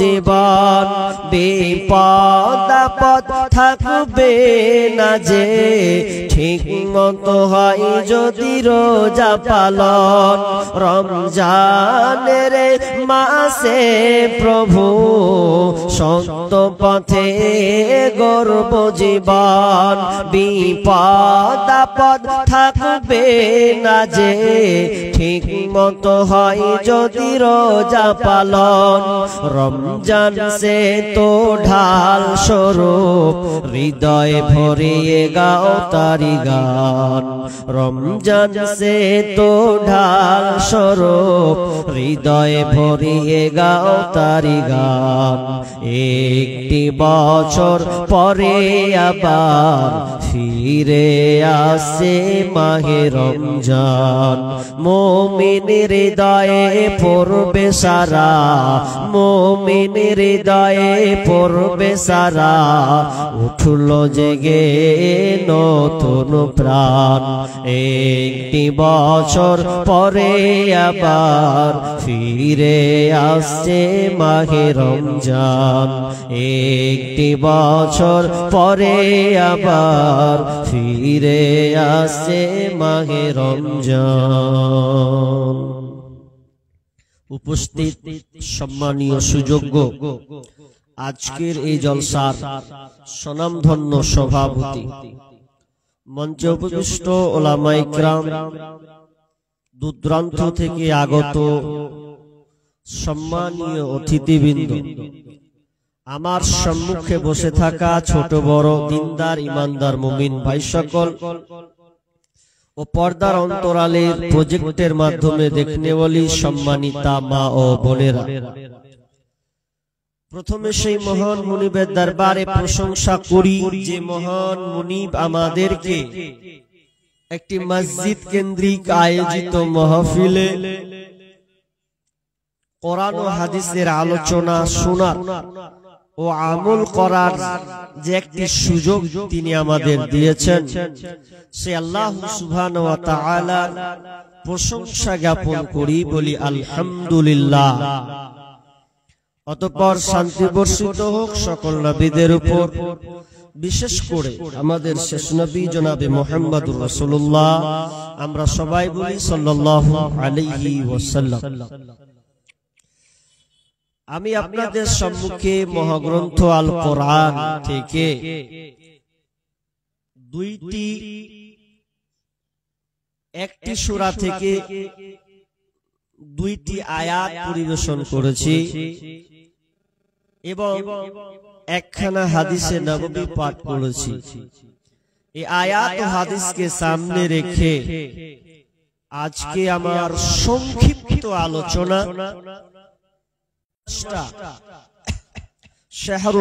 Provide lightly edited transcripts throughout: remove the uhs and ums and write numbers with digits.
জীবন বিপদ আপদ থাকবে না যে ঠিক মতো হয় যদি রোজা পালন রমজানের মাসে প্রভু সত্য পথে গর্ব জীবন বিপদ আপদ থাকবে না যে ঠিক মতো হয় যদি রোজা পালন রমজান সে তো ঢাল স্বরূপ হৃদয় ভরিয়ে গাও তারি গান রমজান সে তো ঢাল স্বরূপ হৃদয় ভরিয়ে গাও তারি গান একটি বছর পরে আবার ফিরে আসে মাহে রমজান মুমিন হৃদয়ে পড়বে সারা মুমিন হৃদয়ে পড়বে সারা উঠলো জেগে নতুন প্রাণ একটি বছর পরে আবার ফিরে আসছে মাহে রমজান একটি বছর পরে আবার ফিরে আসছে মাহে রমজান উপস্থিত সম্মানীয় সুযোগ্য আজকের এই জলসার স্বনামধন্য সভাপতি মঞ্চে উপবিষ্ট ওলামায়ে কিরাম দূরদূরান্ত থেকে আগত সম্মানীয় অতিথিবৃন্দ আমার সম্মুখে বসে থাকা ছোট বড় দিনদার ইমানদার মুমিন ভাই সকল ও পর্দার অন্তরালের প্রজেক্টের মাধ্যমে দেখনে বলি সম্মানিতা মা ও বোনেরা প্রথমে সেই মহান মুনিবের দরবারে প্রশংসা করি যে মহান মুনিব আমাদেরকে একটি মসজিদ কেন্দ্রিক আয়োজিত মাহফিলে কোরআন ও হাদিসের আলোচনা শোনার ও আমল করার যে একটি সুযোগ তিনি আমাদের দিয়েছেন সে আল্লাহ সুবহানাহু ওয়া তাআলা প্রশংসা জ্ঞাপন করি বলি আলহামদুলিল্লাহ অতঃপর শান্তি বর্ষিত হোক সকল নবীদের উপর বিশেষ করে আমাদের শেষ নবী জনাবে মুহাম্মদুর রাসূলুল্লাহ আমরা সবাই বলি সাল্লাল্লাহু আলাইহি ওয়াসাল্লাম আমি আপনাদের সম্মুখে মহাগ্রন্থ আল কোরআন থেকে একটি সূরা থেকে দুইটি আয়াত পরিবেশন করেছি এবং একখানা হাদিসে নববী পাঠ করেছি এই আয়াত ও হাদিসকে সামনে রেখে আজকে আমার সংক্ষিপ্ত আলোচনা শাহরু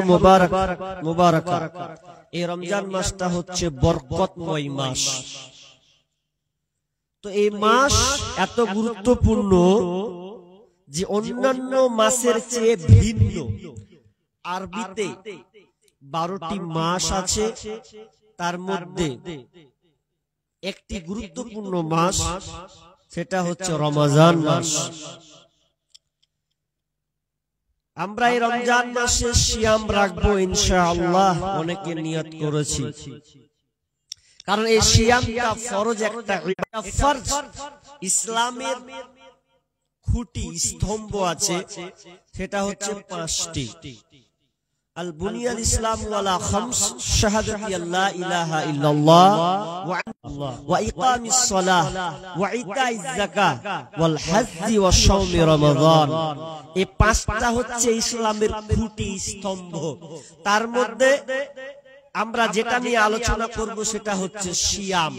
মুবারক এই রমজান মাসটা হচ্ছে বরকতময় মাস তো এই মাস এত গুরুত্বপূর্ণ যে অন্যান্য মাসের চেয়ে ভিন্ন আরবিতে 12টি মাস আছে তার মধ্যে একটি গুরুত্বপূর্ণ মাস সেটা হচ্ছে রমজান মাস আমরা এই রমজান মাসে সিয়াম রাখবো ইনশাআল্লাহ অনেকে নিয়ত করেছি কারণ এই সিয়ামটা ফরজ একটা ফরজ ইসলামের খুঁটি স্তম্ভ আছে সেটা হচ্ছে 5টি আল বুনিয়াল ইসলাম ওয়ালা খামস শাহাদাতি আল্লা ইলাহা ইল্লাল্লাহ ওয়া ইকামিস সালাহ ওয়া ইতাইজ যাকাহ ওয়াল হজ্জি ওয়া শাওমি রমাদান এই 5টা হচ্ছে ইসলামের খুঁটি স্তম্ভ তার মধ্যে আমরা যেটা নিয়ে আলোচনা করব সেটা হচ্ছে সিয়াম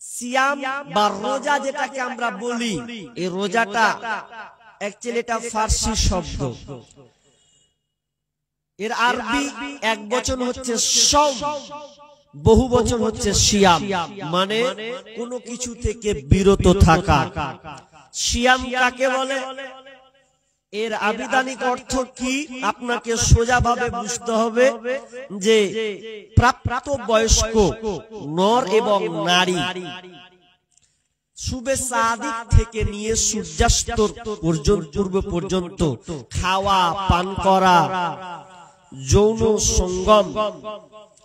সিয়াম বা রোজা যেটাকে আমরা বলি এই রোজাটা অ্যাকচুয়ালি এটা ফারসি শব্দ এর আরবি এক বচন হচ্ছে সওম বহু বচন হচ্ছে সিয়াম মানে কোনো কিছু থেকে বিরত থাকা সিয়াম কাকে বলে এর আবিধানিক অর্থ কি আপনাকে সোজাভাবে বুঝতে হবে যে প্রাপ্ত বয়স্ক নর এবং নারী সুবে সাদিক থেকে নিয়ে সূর্যাস্ত পূর্ব পর্যন্ত খাওয়া পান করা, যৌন সঙ্গম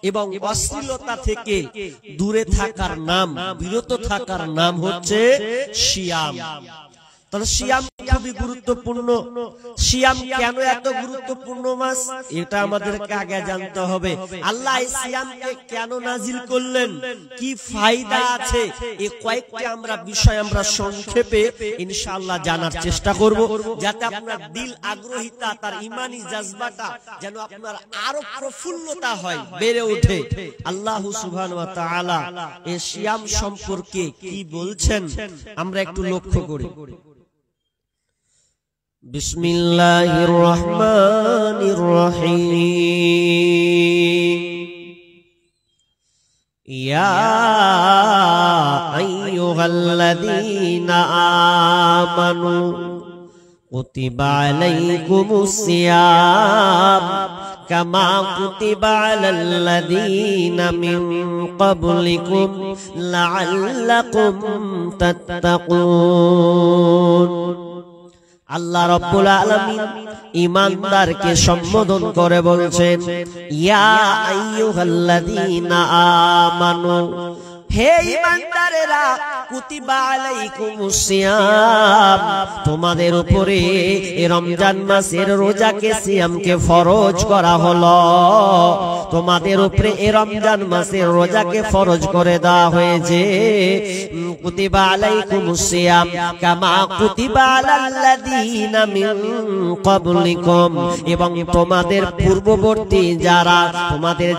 এবং অশ্লীলতা থেকে দূরে থাকার নাম, বিরত থাকার নাম হচ্ছে সিয়াম। তাহলে সিয়াম খুবই গুরুত্বপূর্ণ। সিয়াম কেন এত গুরুত্বপূর্ণ মাস, এটা আমাদেরকে আগে জানতে হবে। আল্লাহ এই সিয়ামকে কেন নাজিল করলেন, কি ফায়দা আছে, এই কয়েকটি বিষয় আমরা সংক্ষেপে ইনশাআল্লাহ জানার চেষ্টা করব, যাতে আপনার দিল আগ্রহিতা, তার ঈমানি জাজবাটা যেন আপনার আরো প্রফুল্লতা হয়, বেড়ে ওঠে। আল্লাহ সুবহানাহু ওয়া তাআলা এই সিয়াম সম্পর্কে কি বলছেন আমরা একটু লক্ষ্য করি। বিসমিল্লাহির রহমানির রহিম। ইয়া আইয়ুহাল্লাযীনা আমানু কুতিবা আলাইকুমুস সিয়াম কামা কুতিবা আলাল্লাযীনা মিন ক্বাবলিকুম লাআল্লাকুম তাত্তাকুন। আল্লাহ রাব্বুল আলামিন ঈমানদারকে সম্বোধন করে বলছেন, ইয়া আইয়ুহাল্লাযীনা আমানু, হে ঈমানদারেরা, কুতিবা আলাইকুমুস সিয়াম, তোমাদের উপরে এই রমজান মাসের রোজাকে, সিয়ামকে ফরজ করা হলো। তোমাদের উপরে এই রমজান মাসের রোজাকে ফরজ করে দেওয়া হয়েছে। কুতিবা আলাইকুমুস সিয়াম কামা কুতিবা আলাল্লাযীনা মিন ক্বাবলিকুম, এবং তোমাদের পূর্ববর্তী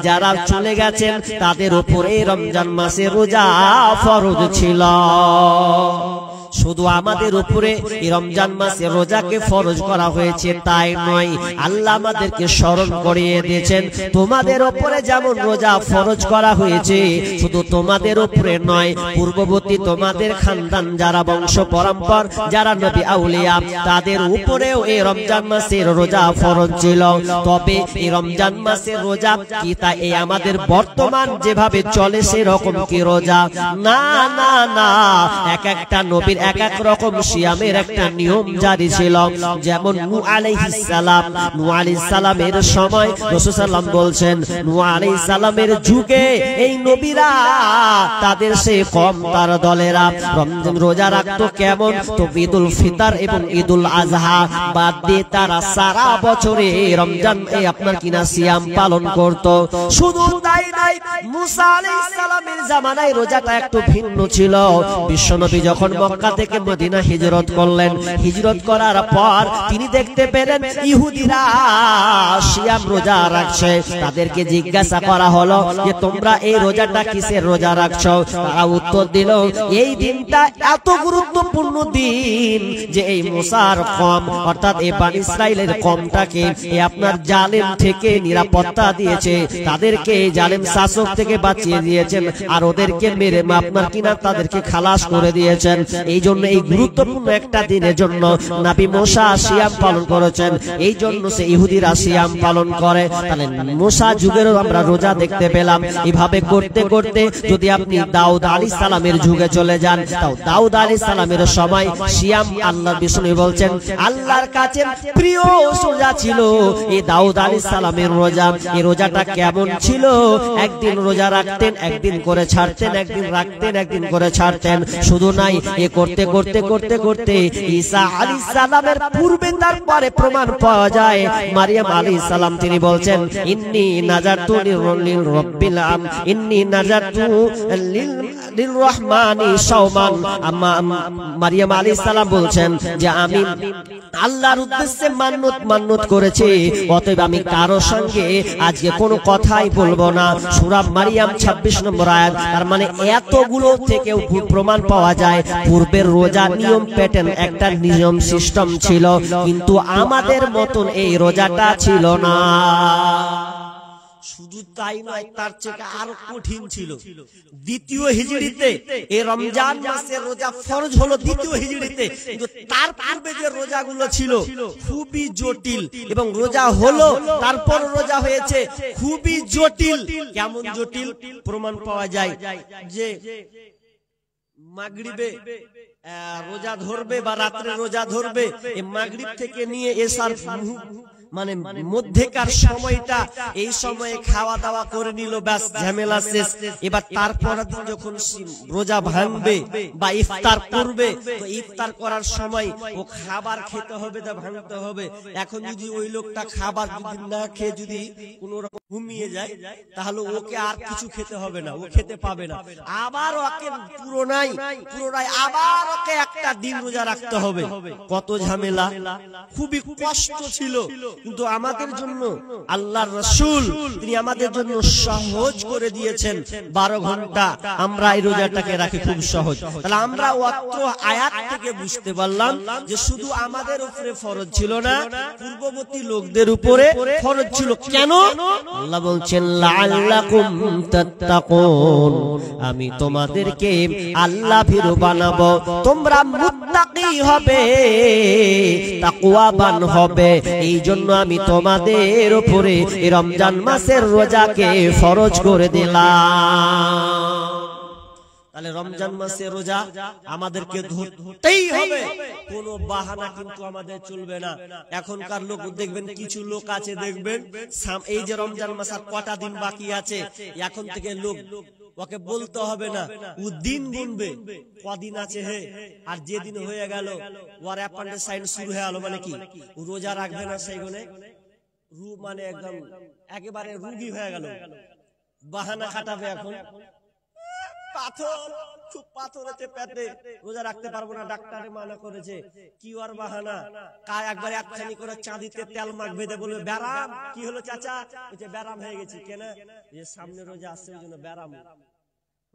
যারা চলে গেছেন তাদের উপরে রমজান মাসের রোজা ফরজ ছিল। শুধু আমাদের উপরে এই রমজান মাসে রোজাকে ফরজ করা হয়েছে তাই নয়, আল্লাহ আমাদেরকে স্মরণ করিয়ে দিয়েছেন, তোমাদের উপরে যেমন রোজা ফরজ করা হয়েছে, শুধু তোমাদের উপরে নয়, পূর্ববর্তী তোমাদের খানদান যারা বংশ পরম্পর, যারা নবী আউলিয়া, তাদের উপরেও এই রমজান মাসের রোজা ফরজ ছিল। তবে এই রমজান মাসের রোজা কি তা এই আমাদের বর্তমান যেভাবে চলে সেরকম কি রোজা? না না না, এক একটা নবীর এক এক রকম সিয়ামের একটা নিয়ম জারি ছিল। যেমন নূহ আলাইহিস সালামের সময় রাসূল সাল্লাল্লাহু বলছেন, নূহ আলাইহিস সালামের যুগে এই নবীরা, তাদের সেই কম তার দলেরা রমজান রোজা রাখতো কেমন? তো ঈদুল ফিতর এবং ঈদুল আযহা বাদ দিয়ে তারা সারা বছরে রমজান আপনার কিনা সিয়াম পালন করত। শুধু তাই নয়, মুসা আলাইহিস সালামের জামানায় রোজাটা একটু ভিন্ন ছিল। বিশ্বনবী যখন মক্কা থেকে মদিনা হিজরত করলেন, হিজরত করার পর তিনি দেখতে পেলেন ইহুদিরা সিয়াম রোজা রাখছে। তাদেরকে জিজ্ঞাসা করা হলো যে তোমরা এই রোজাটা কিসের রোজা রাখছো? তারা উত্তর দিল, এই দিনটা এত গুরুত্বপূর্ণ দিন যে এই মুসার কওম অর্থাৎ এই বনি ইসরাইলের কওমটাকে আপনার জালেম থেকে নিরাপত্তা দিয়েছে, তাদেরকে জালেম শাসক থেকে বাঁচিয়ে দিয়েছেন, আর ওদেরকে মেরে আপনার কিনা তাদেরকে খালাস করে দিয়েছেন। এই জন্য এই গুরুত্বপূর্ণ একটা দিনের জন্য নবী মুসা সিয়াম পালন করেছেন। এই জন্য সে ইহুদিরা সিয়াম পালন করে। তাহলে মুসা যুগেরও আমরা রোজা দেখতে পেলাম। এভাবে করতে করতে যদি আপনি দাউদ আলাইহিস সালামের যুগে চলে যান, তাও দাউদ আলাইহিস সালামের সময় সিয়াম আল্লাহর বিষ্ণু বলছেন আল্লাহর কাছে প্রিয় রোজা ছিল এই দাউদ আলাইহিস সালামের রোজা। এই রোজাটা কেমন ছিল? একদিন রোজা রাখতেন, একদিন করে ছাড়তেন, একদিন রাখতেন, একদিন করে ছাড়তেন। শুধু নাই, এ করতে করতে করতে করতে ঈসা আলাইহিস সালামের পূর্বে তারপরে প্রমাণ পাওয়া যায় মারিয়াম আলাইহিস সালাম তিনি বলছেন ইন্নী নাজারতু লির রাব্বিল ইন্নী নাজারতু লির রহমানি সাওমান। মারিয়াম আলাইহিস সালাম বলছেন যে আমি আল্লাহর উদ্দেশ্যে মান্নত করেছি, অতএব আমি কারো সঙ্গে আজকে কোনো কথাই বলবো না। সূরা মারিয়াম 26 নম্বর আয়াত। তার মানে এতগুলো থেকে প্রমাণ পাওয়া যায় পূর্বের রোজা নিয়ম প্যাটার্ন একটা নিয়ম সিস্টেম ছিল, কিন্তু আমাদের মতন এই রোজাটা ছিল না। শুধু তাই নয়, তার চেয়ে আরো কঠিন ছিল। দ্বিতীয় হিজরিতে এই রমজান মাসের রোজা ফরজ হলো দ্বিতীয় হিজরিতে, কিন্তু তার পূর্বে যে রোজাগুলো ছিল খুবই জটিল, এবং রোজা হলো তারপর রোজা হয়েছে খুবই জটিল। কেমন জটিল? প্রমাণ পাওয়া যায় যে মাগরিবে রোজা ধরবে বা রাত্রে রোজা ধরবে, এই মাগরিব থেকে নিয়ে এসার মানে মধ্যেকার সময়টা, এই সময়ে খাওয়া দাওয়া করে নিল, ব্যাস ঝামেলা শেষ। এবার তারপর যখন রোজা ভাঙবে বা ইফতার করবে, তো ইফতার করার সময় ও খাবার খেতে হবে, তা ভাঙতে হবে। এখন যদি ওই লোকটা খাবার যদি না খেয়ে যদি কোন রকম ঘুমিয়ে যায়, তাহলে ওকে আর কিছু খেতে হবে না, ও খেতে পাবে না। আবার ওকে পুরোনাই আবার ওকে একটা দিন রোজা রাখতে হবে। কত ঝামেলা, খুবই কষ্ট ছিল। কিন্তু আমাদের জন্য আল্লাহর রাসূল তিনি আমাদের জন্য সহজ করে দিয়েছেন। 12 ঘন্টা আমরা এই রোজাটাকে রাখি খুব সহজ। তাহলে আমরা অত্র আয়াত থেকে বুঝতে পারলাম যে শুধু আমাদের উপরে ফরজ ছিল না, পূর্ববর্তী লোকদের উপরে ফরজ ছিল। কেন? আল্লাহ বলছেন লাআল্লাকুম তাত্তাকুন, আমি তোমাদেরকে আল্লাহ ভীরু বানাবো, তোমরা মুত্তাকি হবে, তাকওয়াবান হবে। এই জন্য আমি তোমাদের উপরে এই রমজান মাসের রোজাকে ফরজ করে দিলাম। তাহলে রমজান মাসের রোজা আমাদেরকে ধরতেই হবে, কোনো বাহানা কিন্তু আমাদের চলবে না। এখনকার লোক দেখবেন, কিছু লোক আছে দেখবেন, এই যে রমজান মাস আর কটা দিন বাকি আছে, এখন থেকে লোক ওকে বলতে হবে না, ও দিন গুনবে কদিন আছে হে, আর যেদিন হয়ে গেল ওর অ্যাপেন্ডিসাইটিস শুরু হয়ে গেল, মানে কি ও রোজা রাখবে না, সেইগুলো মানে একদম একেবারে রোগী হয়ে গেল, বাহানা খাটাবে। এখন পাথর, খুব পাথর আছে পেটে, রোজা রাখতে পারবো না, ডাক্তারে মানা করেছে, কি আর বাহানা। একবার একখানি করে চাঁদিতে তেল মাখ বেঁধে বলবে ব্যারাম। কি হলো চাচা? বলছে ব্যারাম হয়ে গেছি। কেন? যে সামনে রোজা আসছে, ওই জন্য ব্যারাম।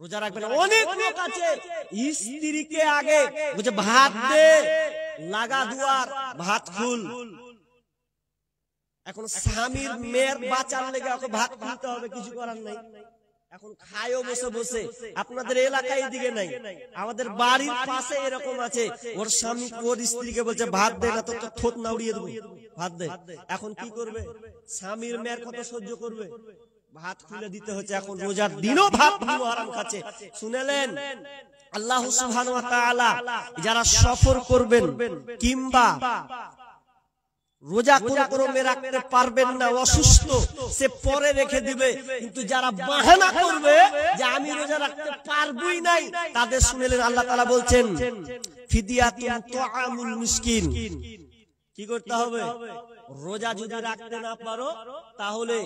রোজা রাখবে না। অনেক লোক আছে স্ত্রীকে আগে বলছে ভাত দে, লাগা দুয়ার, ভাত খুল। এখন স্বামীর মেয়ের বাঁচার লেগে ওকে ভাত খুলতে হবে, কিছু করার নাই। এখন খায়ও বসে বসে। আপনাদের এলাকায় এদিকে নাই, আমাদের বাড়ির পাশে এরকম আছে, ওর স্বামী ওর স্ত্রীকে বলছে ভাত দে, না তো থোত না উড়িয়ে দেবো, ভাত দে। এখন কি করবে? স্বামীর মেয়ের কথা সহ্য করবে? ভাত খুলে দিতে হচ্ছে। এখন রোজার দিনও ভাত হারাম খাচ্ছে। শুনেলেন, আল্লাহ সুবহানাহু ওয়া তাআলা যারা সফর করবেন কিংবা রোজা কোন ক্রমে রাখতে পারবেন না, অসুস্থ, সে পরে রেখে দিবে। কিন্তু যারা বাহানা করবে যে আমি রোজা রাখতে পারবই নাই, তাদের শুনেলেন আল্লাহ তাআলা বলছেন ফিদিয়াতুন তুআমুল মিসকিন। কি করতে হবে? রোজা যদি রাখতে না পারো, তাহলে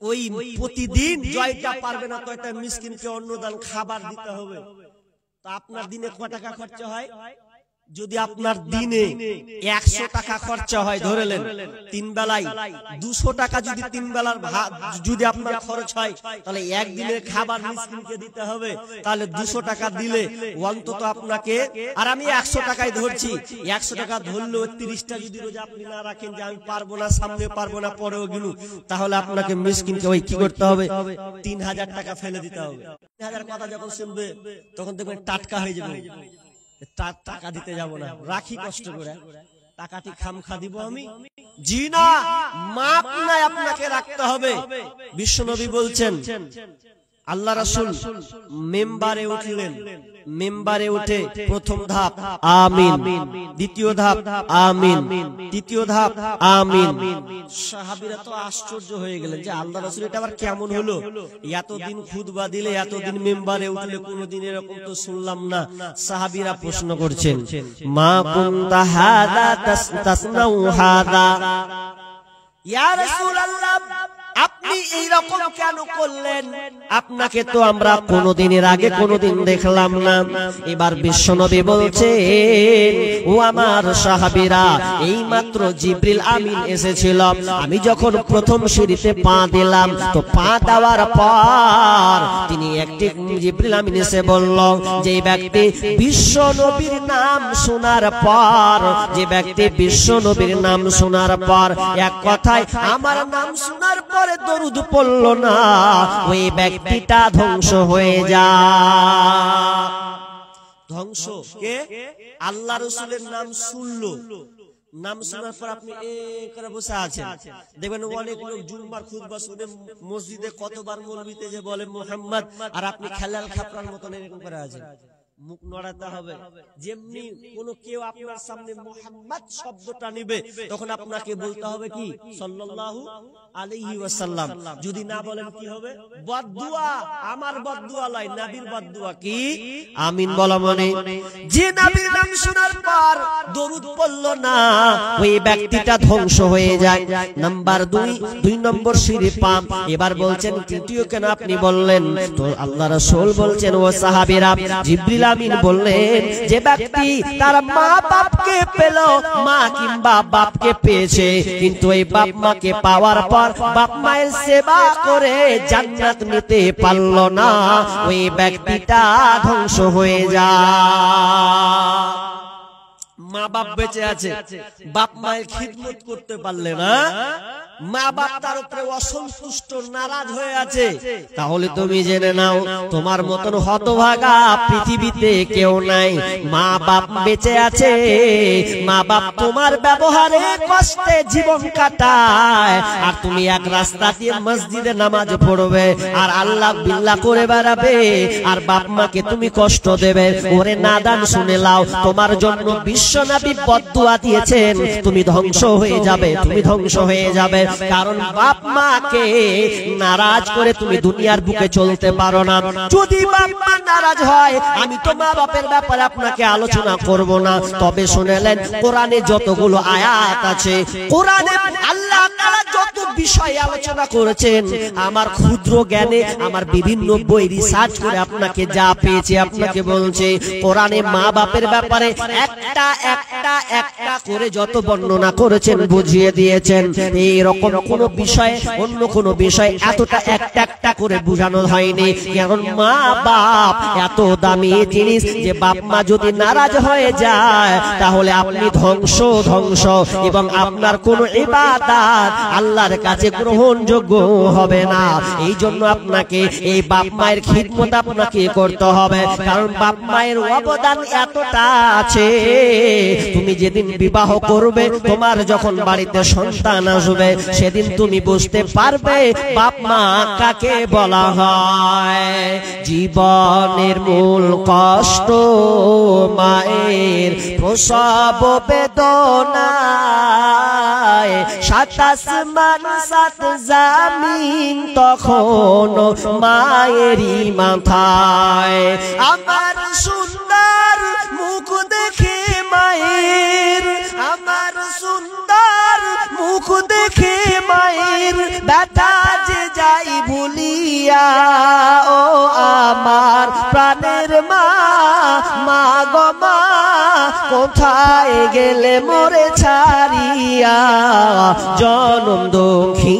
ওই প্রতিদিন জয়টা পারবে না, তো একটা মিসকিনকে অন্নদান খাবার দিতে হবে। তা আপনার দিনে কত টাকা খরচা হয়? যদি আপনার দিনে 100 টাকা খরচা হয়, ধরেলেন 3 বেলায় 200 টাকা যদি 3 বেলার ভাত যদি আপনার খরচ হয়, তাহলে একদিনের খাবার মিসকিনকে দিতে হবে। তাহলে 200 টাকা দিলে অন্তত আপনাকে, আর আমি 100 টাকায় ধরছি, 100 টাকা ধরলেও 30টা যদি রোজা আপনি না রাখেন যে আমি পারবো না, সামনে পারবো না, পরেও গেলু, তাহলে আপনাকে মিসকিনকে ওই কি করতে হবে? 3000 টাকা ফেলে দিতে হবে। 3000 কথা যখন শুনবে তখন দেখবেন টাটকা হয়ে যাবে। টাকা দিতে যাব না, রাখি কষ্ট করে, টাকাটি খামখা দিব আমি? জি না, মাপ নাই, আপনাকে রাখতে হবে। বিশ্বনবী বলছেন, আল্লাহ রাসূল মেম্বারে উঠলেন, মেম্বারে উঠে প্রথম ধাপ আমিন, দ্বিতীয় ধাপ আমিন, তৃতীয় ধাপ আমিন। সাহাবীরা তো আশ্চর্য হয়ে গেলেন যে আল্লাহ রাসূল এটা আবার কেমন হলো? এতদিন খুতবা দিলে, এতদিন মেম্বারে উঠলে, কোনদিন এরকম তো শুনলাম না। সাহাবীরা প্রশ্ন করছেন, মা কুনতা হাদা তাসনাউ হাদা, ইয়া রাসূলুল্লাহ আপনি এই রকম কেন করলেন? আপনাকে তো আমরা কোনদিনের আগে কোনদিন দেখলাম না। এবার বিশ্বনবী বলছেন, ও আমার সাহাবীরা, এই মাত্র জিবরিল আমিন এসেছিল। আমি যখন প্রথম সিঁড়িতে পা দিলাম, তো পা দেওয়ার পর তিনি একটি জিবরিল আমিন এসে বলল, যে ব্যক্তি বিশ্বনবীর নাম শোনার পর, যে ব্যক্তি বিশ্বনবীর নাম শোনার পর, এক কথায় আমার নাম শোনার পর দরুদ পড়ল না, ওই ব্যক্তিটা ধ্বংস হয়ে যায়। ধ্বংস কে? আল্লাহ রাসূলের নাম শুনলো, নাম শোনার পর আপনি করে বসে আছেন। দেখবেন অনেক লোক জুম্মার খুতবা শুনে মসজিদে কতবার মৌলবীতে যে বলে মুহাম্মদ, আর আপনি খেলাল খাপড়ার মতন এরকম করে আছেন। মুখ নড়াতে হবে। যেমনি কোন কেউ আপনার সামনে মুহাম্মদ শব্দটা নিবে তখন আপনাকে বলতে হবে কি সাল্লাল্লাহু আলাইহি ওয়াসাল্লাম। যদি না বলেন কি হবে? বদদুয়া। আমার বদদুয়া লয়, নবীর বদদুয়া কি আমিন বলা মানে যে নবীর নাম শোনার পর দরুদ পড়ল না ওই ব্যক্তিটা ধ্বংস হয়ে যায়। নাম্বার 2 নম্বর সিঁড়ি পাম। এবার বলছেন তৃতীয় কেন আপনি বললেন? তো আল্লাহ রাসূল বলছেন ও সাহাবীরা জিবরিল আমিন বললেন যে ব্যক্তি তার মা বাপকে পেল, মা কিংবা বাপকে পেয়েছে কিন্তু এই বাপ মাকে পাওয়ার পর বাপ মায়ের সেবা করে জান্নাত নিতে পারল না, ওই ব্যক্তিটা ধ্বংস হয়ে যায়। মা বাপ বেঁচে আছে, বাপ মায়ের খিদমত করতে পারলে না, মা বাপ তার উপরে অসন্তুষ্ট নারাজ হয়ে আছে, তাহলে তুমি জেনে নাও তোমার মতন হতভাগা পৃথিবীতে কেউ নাই। মা বাপ বেঁচে আছে, মা বাপ তোমার ব্যবহারে কষ্টে জীবন কাটায়, আর তুমি এক রাস্তা দিয়ে মসজিদে নামাজ পড়বে আর আল্লাহ বিল্লাহ করে বেড়াবে আর বাপ মাকে তুমি কষ্ট দেবে। ওরে নাদান শুনে লাও, তোমার জন্য বিশ্বনবী বদদুয়া দিয়েছেন তুমি ধ্বংস হয়ে যাবে, তুমি ধ্বংস হয়ে যাবে। কারণ বাপ মাকে নারাজ করে তুমি দুনিয়ার বুকে চলতে পারো না। যদি বাপ মা নারাজ হয়, আমি তো মা বাপের ব্যাপারে আপনাকে আলোচনা করব না, তবে শুনেলেন কোরআনে যতগুলো আয়াত আছে, কোরআনে আল্লাহ তাআলা যত বিষয় আলোচনা করেছেন, আমার ক্ষুদ্র জ্ঞানে আমার বিভিন্ন বই রিসার্চ করে আপনাকে যা পেয়েছি আপনাকে বলছে। কোরআনে মা বাপের ব্যাপারে একটা একটা একটা করে যত বর্ণনা করেছেন বুঝিয়ে দিয়েছেন। এইরকম কোন বিষয় অন্য কোন বিষয় এতটা একটা একটা করে বোঝানো হয়নি। কারণ মা বাপ এত দামি জিনিস যে বাপ মা যদি নারাজ হয়ে যায় তাহলে আপনি ধ্বংস এবং আপনার কোন ইবাদত আল্লাহর কাছে গ্রহণযোগ্য হবে না। এই জন্য আপনাকে এই বাপ মায়ের খিদমত আপনাকে করতে হবে, কারণ বাপ মায়ের অবদান এতটা আছে। তুমি যেদিন বিবাহ করবে, তোমার যখন বাড়িতে সন্তান আসবে, সেদিন তুমি বুঝতে পারবে বাপ মা কাকে বলা হয়। জীবনের মূল কষ্ট মায়ের প্রসব বেদনায়, ৭ আসমান ৭ জামিন তখন মায়েরই মাথায়। আমার সুন্দর মুখ দেখে মায়ের, আমার সুন্দর মুখ দেখে মায়ের ব্যথা যে যাই ভুলিয়া, ও আমার প্রাণের মা, মা গো মা কোথায় গেলে মোরে ছাড়িয়া, জনম দুঃখী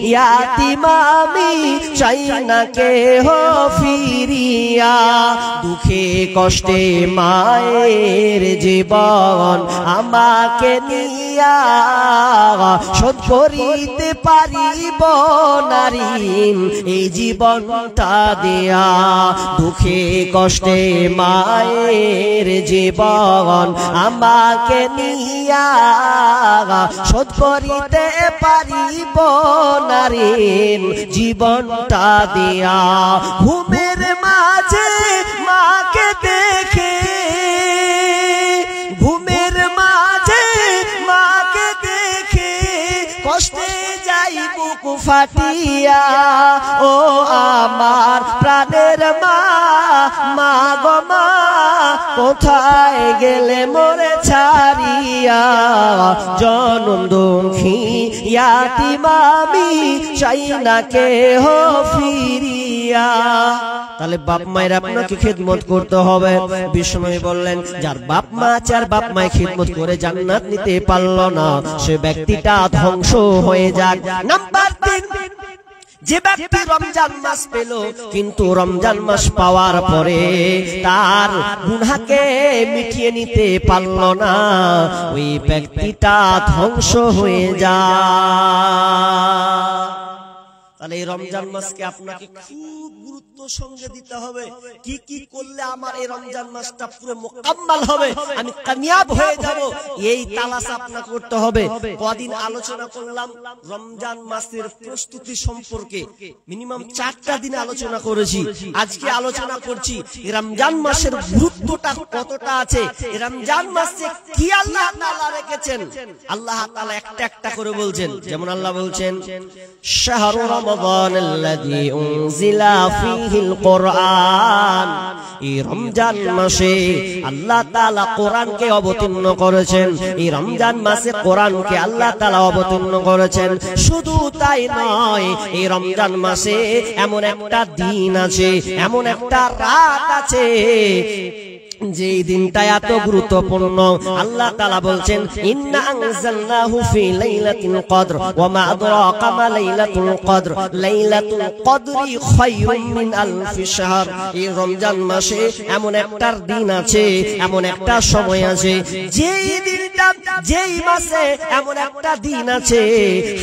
ইয়াতিম আমি চাই না কেহ ফিরিয়া। দুঃখে কষ্টে মায়ের জীবন আমাকে নিয়া, শোধ করিতে পারিব নারীন এই জীবনটা দেয়া। দুঃখে কষ্টে মায়ের জীবন আমাকে নিয়া, শোধ করিতে পারিব নারীন জীবনটা দেয়া। ঘুমের মাঝে মাকে দেখে, ঘুমের মাঝে মাকে দেখে কষ্টে যাই বুক ফাটিয়া, ও আমার প্রাণের মা, মা গো মা কোথায় গেলে মোরে ছাড়িয়া, জনম দুঃখী ইয়াতিম আমি চাই না কেহ ফিরিয়া। তাহলে বাপ মায়ের আপনাকে খিদমত করতে হবে। বিষ্ণু বললেন যার বাপ মা আছে আর বাপ মায়ের খিদমত করে জান্নাত নিতে পারল না, সে ব্যক্তিটা ধ্বংস হয়ে যাক। নাম্বার 3, যে ব্যক্তি রমজান মাস পেল কিন্তু রমজান মাস পাওয়ার পরে তার গুনাহকে মিটিয়ে নিতে পারল না, ওই ব্যক্তিটা ধ্বংস হয়ে যায়। তাহলে রমজান মাসকে আপনাকে খুব গুরুত্ব সঙ্গে দিতে হবে। কি কি করলে আমার এই রমজান মাসটা পুরো মোকাম্মাল হবে, আমি কামিয়াব হয়ে যাব, এই তালাশ আপনাকে করতে হবে। কদিন আলোচনা করলাম রমজান মাসের প্রস্তুতি সম্পর্কে, মিনিমাম 4টা দিন আলোচনা করেছি। আজকে আলোচনা করছি রমজান মাসের গুরুত্বটা কতটা আছে, রমজান মাসে কি আল্লাহ তাআলা রেখেছেন। আল্লাহ তাআলা একটা একটা করে বলছেন, যেমন আল্লাহ বলছেন শাহরু রমাদানাল্লাযী উনজিলা ফীহিল কুরআন, এই রমজান মাসে আল্লাহ তাআলা কোরআনকে অবতীর্ণ করেছেন। এই রমজান মাসে কোরআনকে আল্লাহ তাআলা অবতীর্ণ করেছেন। শুধু তাই নয়, এই রমজান মাসে এমন একটা দিন আছে, এমন একটা রাত আছে যে দিনটা এত গুরুত্বপূর্ণ। আল্লাহ তাআলা বলছেন ইন্না আনজালনাহু ফি লাইলাতিল কদর ওয়া মা আদরাকা মা লাইলাতুল কদর, লাইলাতুল কদরি খায়রুম মিন আলফি শাহর। এই রমজান মাসে এমন একটা দিন আছে, এমন একটা সময় আছে, যেই দিনটা, যেই মাসে এমন একটা দিন আছে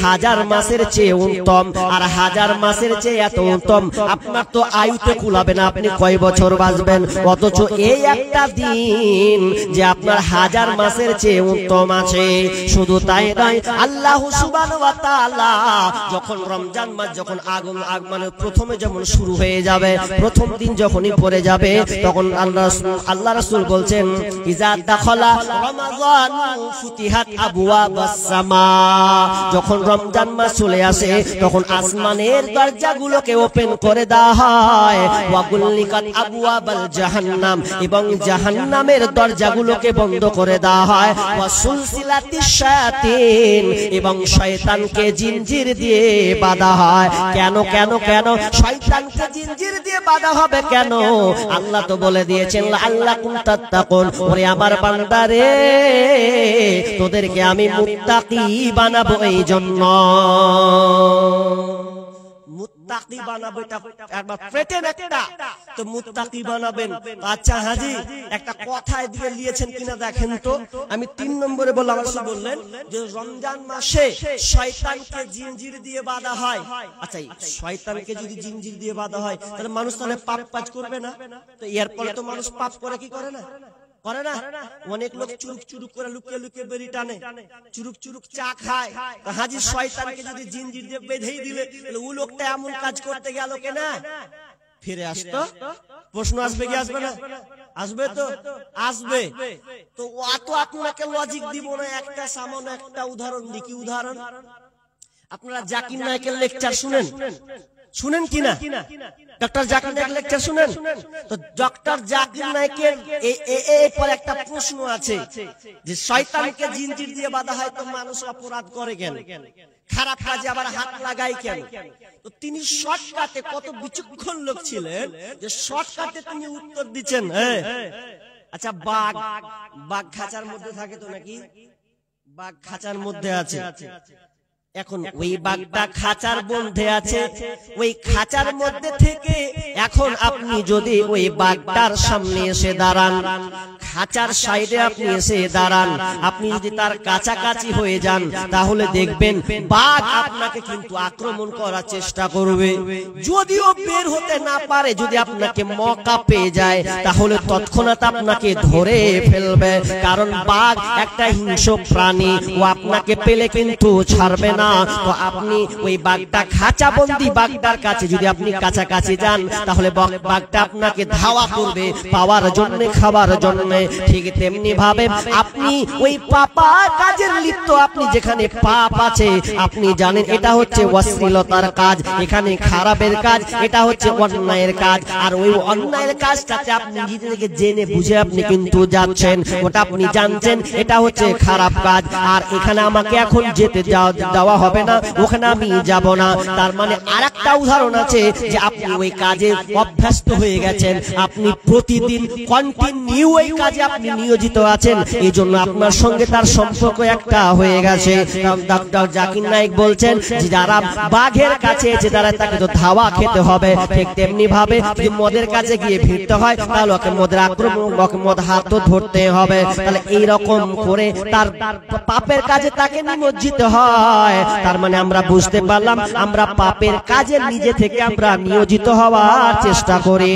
হাজার মাসের চেয়ে উত্তম। আর হাজার মাসের চেয়ে এত উত্তম আপনার তো আয়ুতে কুলাবে না, আপনি কয় বছর বাঁচবেন। অথচ এই একটা দিন যে আপনার হাজার মাসের চেয়ে উত্তম আছে। শুধু তাই নয়, আল্লাহ সুবহানাহু ওয়া তাআলা যখন রমজান মাস যখন আগমনের প্রথমে যেমন শুরু হয়ে যাবে, প্রথম দিন যখনই পড়ে যাবে, তখন আল্লাহ রাসূল বলছেন ইজা দাখালা রমাযান ফুতিহাত আবওয়াবাস সামা, যখন রমজান মাস চলে আসে তখন আসমানের দরজাগুলোকে ওপেন করে দেওয়া হয়। ওয়া গুল্লিকাত আবওয়াবাল জাহান্নাম, এবং জাহান্নামের দরজাগুলোকে বন্ধ করে দেওয়া হয়। ওয়া সুলসিলাতিশ শায়াতিন, এবং শয়তানকে জিনজির দিয়ে বাঁধা হয়। কেন কেন কেন শয়তানকে জিনজির দিয়ে বাঁধা হবে কেন? আল্লাহ তো বলে দিয়েছেন লাআল্লাকুম তাত্তাকুন, ওরে আমার বান্দারে তোদেরকে আমি মুত্তাকি বানাবো। এই জন্য মুত্তাকি বানাবো, এটা একবার পেটেন একটা তো মুত্তাকি বানাবেন। আচ্ছা হাজি, একটা কথায় দিয়ে নিয়েছেন কিনা দেখেন তো। আমি 3 নম্বরে বললাম, রাসূল বললেন যে রমজান মাসে শয়তানকে জিনজির দিয়ে বাঁধা হয়। আচ্ছা, শয়তানকে যদি জিনজির দিয়ে বাঁধা হয় তাহলে মানুষ তাহলে পাপ কাজ করবে না? তো এর ফলে তো মানুষ পাপ করে কি করে না? করে না? অনেক লোক চুরুক চুরুক করে লুকিয়ে লুকিয়ে বেরি টানে, চুরুক চুরুক চা খায়। হাজি শয়তানকে যদি জিনজির দিয়ে বেঁধেই দিলে ও লোকটা এমন কাজ করতে গেল কেনা? ফিরে আসতো? প্রশ্ন আসবে কি আসবে না? আসবে তো আসবে। তো অত আপনাকে লজিক দিব না, একটা সামান্য একটা উদাহরণ দিই। কি উদাহরণ? আপনারা জাকির নায়েকের লেকচার শুনেন? শুনেন কিনা? ডক্টর জাকির নায়েক লেকচার শুনেন? তো ডক্টর জাকির নায়েকের এই পর একটা প্রশ্ন আছে যে শয়তানকে জিনজির দিয়ে বাঁধা হয় তো মানুষ অপরাধ করে কেন, খারাপ কাজে আবার হাত লাগায় কেন? তো তিনি শর্টকাটে, কত বিচক্ষণ লোক ছিলেন যে শর্টকাটে তিনি উত্তর দিচ্ছেন। আচ্ছা, বাঘ খাঁচার মধ্যে থাকে তো নাকি? বাঘ খাঁচার মধ্যে আছে। এখন ওই বাঘটা খাঁচার মধ্যে আছে, ওই খাঁচার মধ্যে থেকে এখন আপনি যদি ওই বাঘটার সামনে এসে দাঁড়ান, খাঁচার সাইডে আপনি এসে দাঁড়ান, আপনি যদি তার কাছাকাছি হয়ে যান তাহলে দেখবেন বাঘ আপনাকে কিন্তু আক্রমণ করার চেষ্টা করবে। যদিও বের হতে না পারে, যদি আপনাকে মৌকা পেয়ে যায় তাহলে তৎক্ষণাৎ আপনাকে ধরে ফেলবে। কারণ বাঘ একটা হিংস্র প্রাণী, ও আপনাকে পেলে কিন্তু ছাড়বে না। তো আপনি ওই বাঘটা খাঁচাবন্দি বাঘটার কাছে যদি আপনি কাছাকাছি যান তাহলে বাঘটা আপনাকে ধাওয়া করবে পাওয়ার জন্য, খাবার জন্য। ঠিক তেমনি ভাবে আপনি ওই পাপা কাজের লিপ্ত, আপনি যেখানে পাপ আছে আপনি জানেন এটা হচ্ছে অশ্লীলতার কাজ, এখানে খারাপের কাজ, এটা হচ্ছে অন্যায়ের কাজ। আর ওই অন্যায়ের কাজটাতে আপনি নিজেকে জেনে বুঝে আপনি কিন্তু যাচ্ছেন, ওটা আপনি জানছেন এটা হচ্ছে খারাপ কাজ, আর এখানে আমাকে এখন যেতে দেওয়া হবে না, ওখানে আমি যাব না। তার মানে আরেকটা উদাহরণ আছে যে আপনি ওই কাজে অভ্যস্ত হয়ে গেছেন, আপনি প্রতিদিন কন্টিনিউ ওই কাজ কাজে আপনি নিয়োজিত আছেন, এই জন্য আপনার সঙ্গে তার সম্পর্ক একটা হয়ে গেছে। ডক্টর জাকির নায়েক বলছেন যে যারা বাঘের কাছে এসে তারা তাকে তো ধাওয়া খেতে হবে, ঠিক তেমনি ভাবে যদি মদের কাছে গিয়ে ভিড়তে হয় তাহলে ওকে মদের আক্রমণ, ওকে মদ হাত ধরতে হবে। তাহলে এইরকম করে তার পাপের কাজে তাকে নিমজ্জিত হয়। তার মানে আমরা বুঝতে পারলাম আমরা পাপের কাজে নিজে থেকে আমরা নিয়োজিত হওয়ার চেষ্টা করি।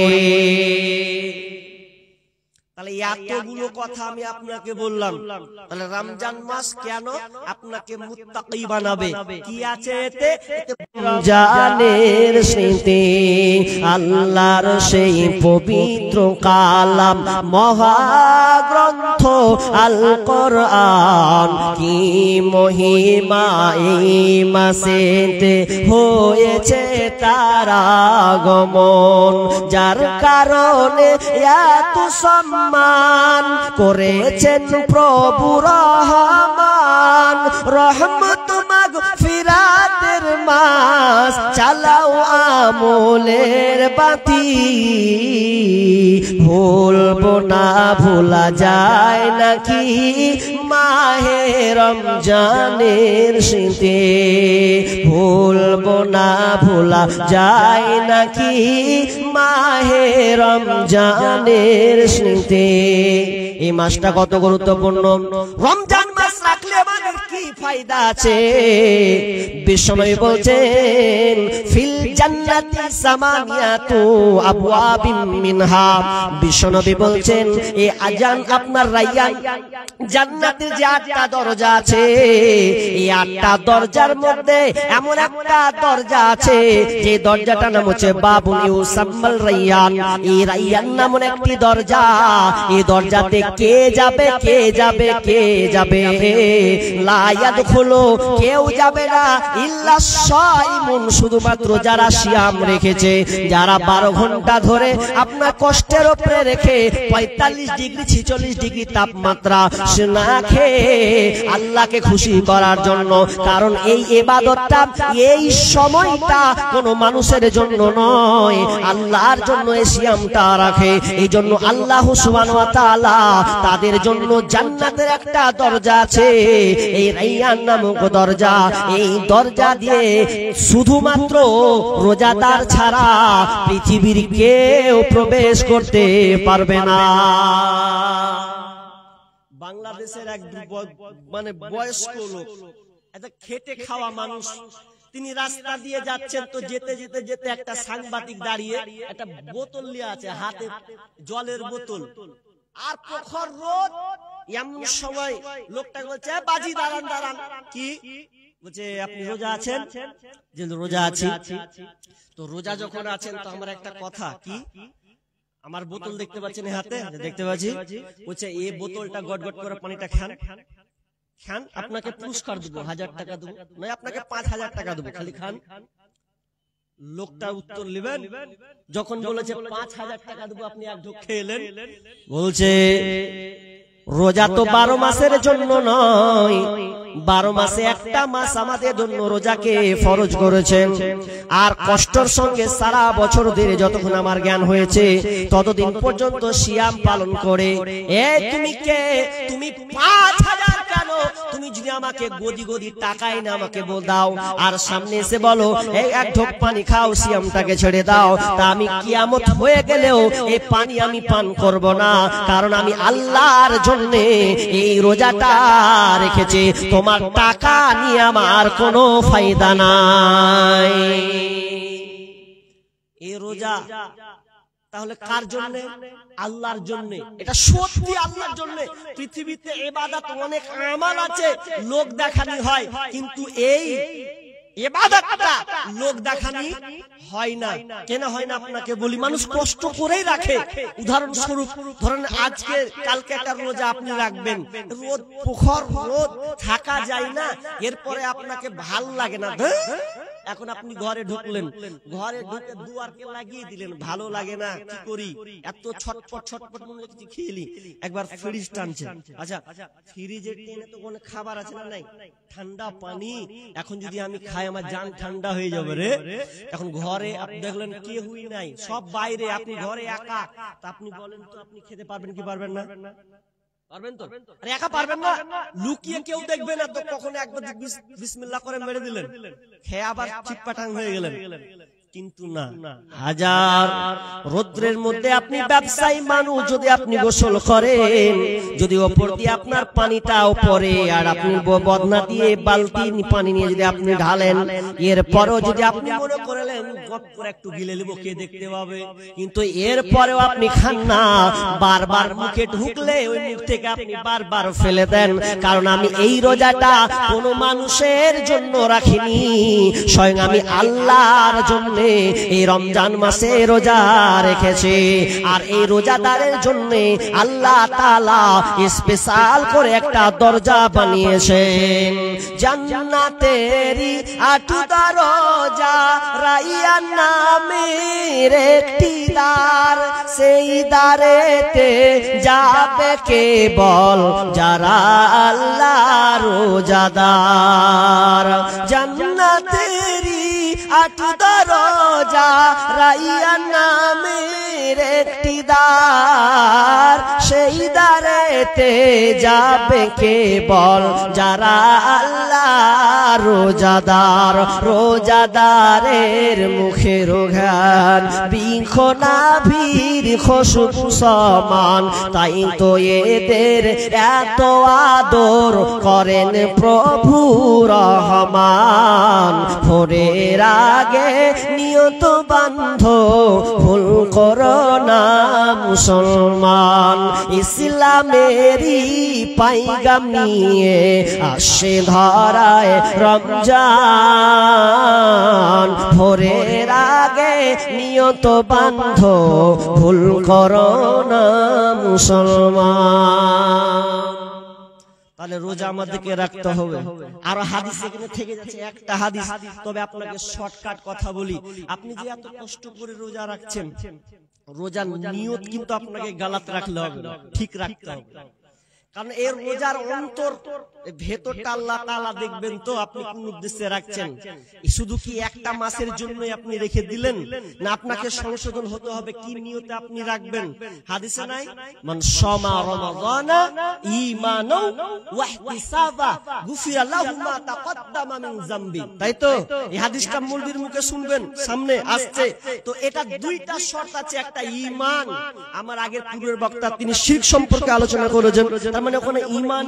তাহলে এতগুলো কথা আমি আপনাকে বললাম। তাহলে রমজান মাস কেন আপনাকে মুত্তাকি বানাবে? কি আছে এতে? রমজানের স্মৃতি, আল্লাহর সেই পবিত্র কালাম, মহাগ্রন্থ আল কোরআন, কি মহিমা এই মাসেতে হয়েছে তার আগমন, যার কারণে এত সম্মান করেছেন প্রভু রহমান। রহমত মাগফিরাতের মাস, চালাও আমলের বাতি, ভুলবো না ভোলা যায় নাকি মাহে রমজানের স্মৃতি, ভুলবো না ভোলা যায় নাকি মাহে রমজানের স্মৃতি। এই মাসটা কত গুরুত্বপূর্ণ। রমজান মাস রাখলে আমাদের কি ফায়দা আছে? বিশ্বনবী বলছেন ফিল জান্নাতি সামানিয়াতু আবওয়াবিন মিনহা। বিশ্বনবী বলছেন এই আজান আপনার রায়্যান, জান্নাতের যে 8টা দরজা আছে, এই 8টা দরজার মধ্যে এমন একটা দরজা আছে যে দরজাটার নাম হচ্ছে বাবুল ইউসাম্মাল রায়্যান। এই রায়্যান নামক একটি দরজা, এই দরজাতে কে যাবে, কে যাবে, কে যাবে? লা ইয়াদখুলু, কেউ যাবে না, ইল্লা সাইমুন, শুধুমাত্র যারা সিয়াম রেখেছে, যারা 12 ঘন্টা ধরে আপনার কষ্টের উপরে রেখে 45 ডিগ্রি 46 ডিগ্রি তাপমাত্রা না খেয়ে আল্লাহকে খুশি করার জন্য। কারণ এই ইবাদতটা, এই সময়টা কোনো মানুষের জন্য নয়, আল্লাহর জন্য এই সিয়ামটা রাখে। এই জন্য আল্লাহ সুবহানাহু ওয়া তাআলা তাদের জন্য জান্নাতের একটা দরজা আছে, এই রায়্যান নামক দরজা। এই দরজা দিয়ে শুধুমাত্র রোজাদার ছাড়া পৃথিবীর কেউ প্রবেশ করতে পারবে না। বাংলাদেশের এক মানে বয়স্ক লোক, একটা খেটে খাওয়া মানুষ, তিনি রাস্তা দিয়ে যাচ্ছেন, তো যেতে যেতে যেতে একটা সাংবাদিক দাঁড়িয়ে একটা বোতল নিয়ে আছে হাতে, জলের বোতল, আর প্রখর রোদ। এমন সময় লোকটা বলছে বাজি দাঁড়ান দাঁড়ান। কি বলছে? আপনি রোজা আছেন? যে রোজা আছি। তো রোজা যখন আছেন তো আমার একটা কথা, কি আমার বোতল দেখতে পাচ্ছেন হাতে? দেখতে পাচ্ছি। বলছে এই বোতলটা গটগট করে পানিটা খান, খান, আপনাকে পুরস্কার দেবো, 1000 টাকা দেবো, নয় আপনাকে 5000 টাকা দেবো, খালি খান। লোকটা উত্তর নেবেন, যখন বলেছে 5000 টাকা দেবো আপনি এক ঢোক খেলেন, বলছে রোজা তো 12 মাসের জন্য নয়, 12 মাসে একটা মাস আমাদের জন্য রোজাকে ফরজ করেছেন। আর কষ্টের সঙ্গে সারা বছর ধরে যতক্ষণ আমার জ্ঞান হয়েছে ততদিন পর্যন্ত সিয়াম পালন করে। তুমি কে? তুমি 5000 কেন? তুমি যদি আমাকে গদি গদি টাকাই না আমাকে দাও, আর সামনে এসে বলো এই এক ঢোক পানি খাও, সিয়ামটাকে ছেড়ে দাও, তা আমি কিয়ামত হয়ে গেলেও এই পানি আমি পান করব না, কারণ আমি আল্লাহর জন্য এই রোজাটা রেখেছি। তোমার টাকা নিয়ে আমার কোনো ফায়দা নাই। এই রোজা তাহলে কার জন্য? আল্লাহর জন্য। এটা সত্যি আল্লাহর জন্য। পৃথিবীতে ইবাদত অনেক আমাল আছে, লোক দেখানি হয়, কিন্তু এই ইবাদতটা লোক দেখানি হয় না। কেন হয় না আপনাকে বলি, মানুষ কষ্ট করেই রাখে। উদাহরণস্বরূপ ধরেন আজকে কালকে একটা রোজা আপনি রাখবেন, রোদ প্রখর রোদ, থাকা যায় না, এরপরে আপনাকে ভাল লাগে না, এখন আপনি ঘরে ঢুকলেন, ঘরে ঢুকে দুয়ারকে লাগিয়ে দিলেন, ভালো লাগে না, কি করি, এত ছটপট ছটপট মনে হচ্ছে খেলি, একবার ফ্রিজ টানছেন। আচ্ছা, ফ্রিজের টেনে তো কোনো খাবার আছে না নাই, ঠান্ডা পানি, এখন যদি আমি খাই আমার জান ঠান্ডা হয়ে যাবে রে। এখন ঘরে আপনি দেখলেন কেউই নাই, সব বাইরে, আপনি ঘরে একা, তা আপনি বলেন তো আপনি খেতে পারবেন কি পারবেন না? পারবেন তো? আরে একা পারবেন না, লুকিয়ে কেউ দেখবে না তো, কখনো একবার বিসমিল্লাহ করে মেরে দিলেন, খেয়ে আবার চিটপাটাং হয়ে গেলেন। কিন্তু না, হাজার রৌদ্রের মধ্যে আপনি ব্যবসায়ী মানুষ, যদি আপনি গোসল করেন, যদি ওপর দিয়ে আপনার পানিটাও পড়ে, আর আপনি বদনা দিয়ে বালতি পানি নিয়ে যদি আপনি ঢালেন, এরপরেও যদি আপনি মনে করলেন গপ করে একটু গিলে নেব, কে দেখতে পাবে, কিন্তু এরপরেও আপনি খান না, বারবার মুখে ঢুকলে ওই মুখ থেকে আপনি বারবার ফেলে দেন। কারণ আমি এই রোজাটা কোনো মানুষের জন্য রাখিনি, স্বয়ং আমি আল্লাহর জন্য এই রমজান মাসে রোজা রেখেছি। আর এই রোজাদারের জন্য আল্লাহ তাআলা স্পেশাল করে একটা দরজা বানিয়েছেন, জান্নাতেরই ৮ দরজা, রাইয়ান নামের একটি দ্বার, সেই দ্বারেতে যাবে কেবল যারা আল্লাহর রোজাদার। জান্নাতেরই ৮ দরজা, রাইয়ান নামের একটি দ্বার, সেই দ্বারেতে যাবে কেবল যারা আল্লাহর রোজাদার। রোজাদারের মুখের ঘ্রাণ বৃক্ষ নাভির খুশবু সমান, তাই তো এদের এত আদর করেন প্রভু রহমান। ভোরের আগে নিয়ত বান্ধ, ভুল করো না মুসলমান। ইসলামেরই পাইগাম নিয়ে আসে ধরায় রমজান। ভোরের আগে নিয়ত বান্ধ, ভুল করো না মুসলমান। তাহলে রোজা আমাদেরকে রাখতে হবে। আর হাদিস এখানে থেকে যাচ্ছে একটা হাদিস, তবে আপনাকে শর্টকাট কথা বলি। আপনি যে এত কষ্ট করে রোজা রাখছেন, রোজার নিয়ত কিন্তু আপনাকে গালাত রাখলে হবে, ঠিক রাখতে হবে। কারণ এর রোজার অন্তর ভেতরটা আল্লাহ তাআলা দেখবেন তো আপনি কোন উদ্দেশ্যে রাখছেন। শুধু কি একটা মাসের জন্যই আপনি রেখে দিলেন, না আপনাকে সংশোধন হতে হবে কি নিয়তে আপনি রাখবেন। হাদিসে নাই, মান শামা রমাদানা ঈমানাও ওয়া ইহতিসাবা গুফিরা লাহু মা তাকদ্দামা মিন যামবি। তাই তো এই হাদিসটা মূলবীর মুখে শুনবেন, সামনে আসছে। তো এটা দুইটা শর্ত আছে, একটা ঈমান। আমার আগের পূর্বের বক্তা তিনি শিরক সম্পর্কে আলোচনা করেছেন, তার মানে ওখানে ঈমান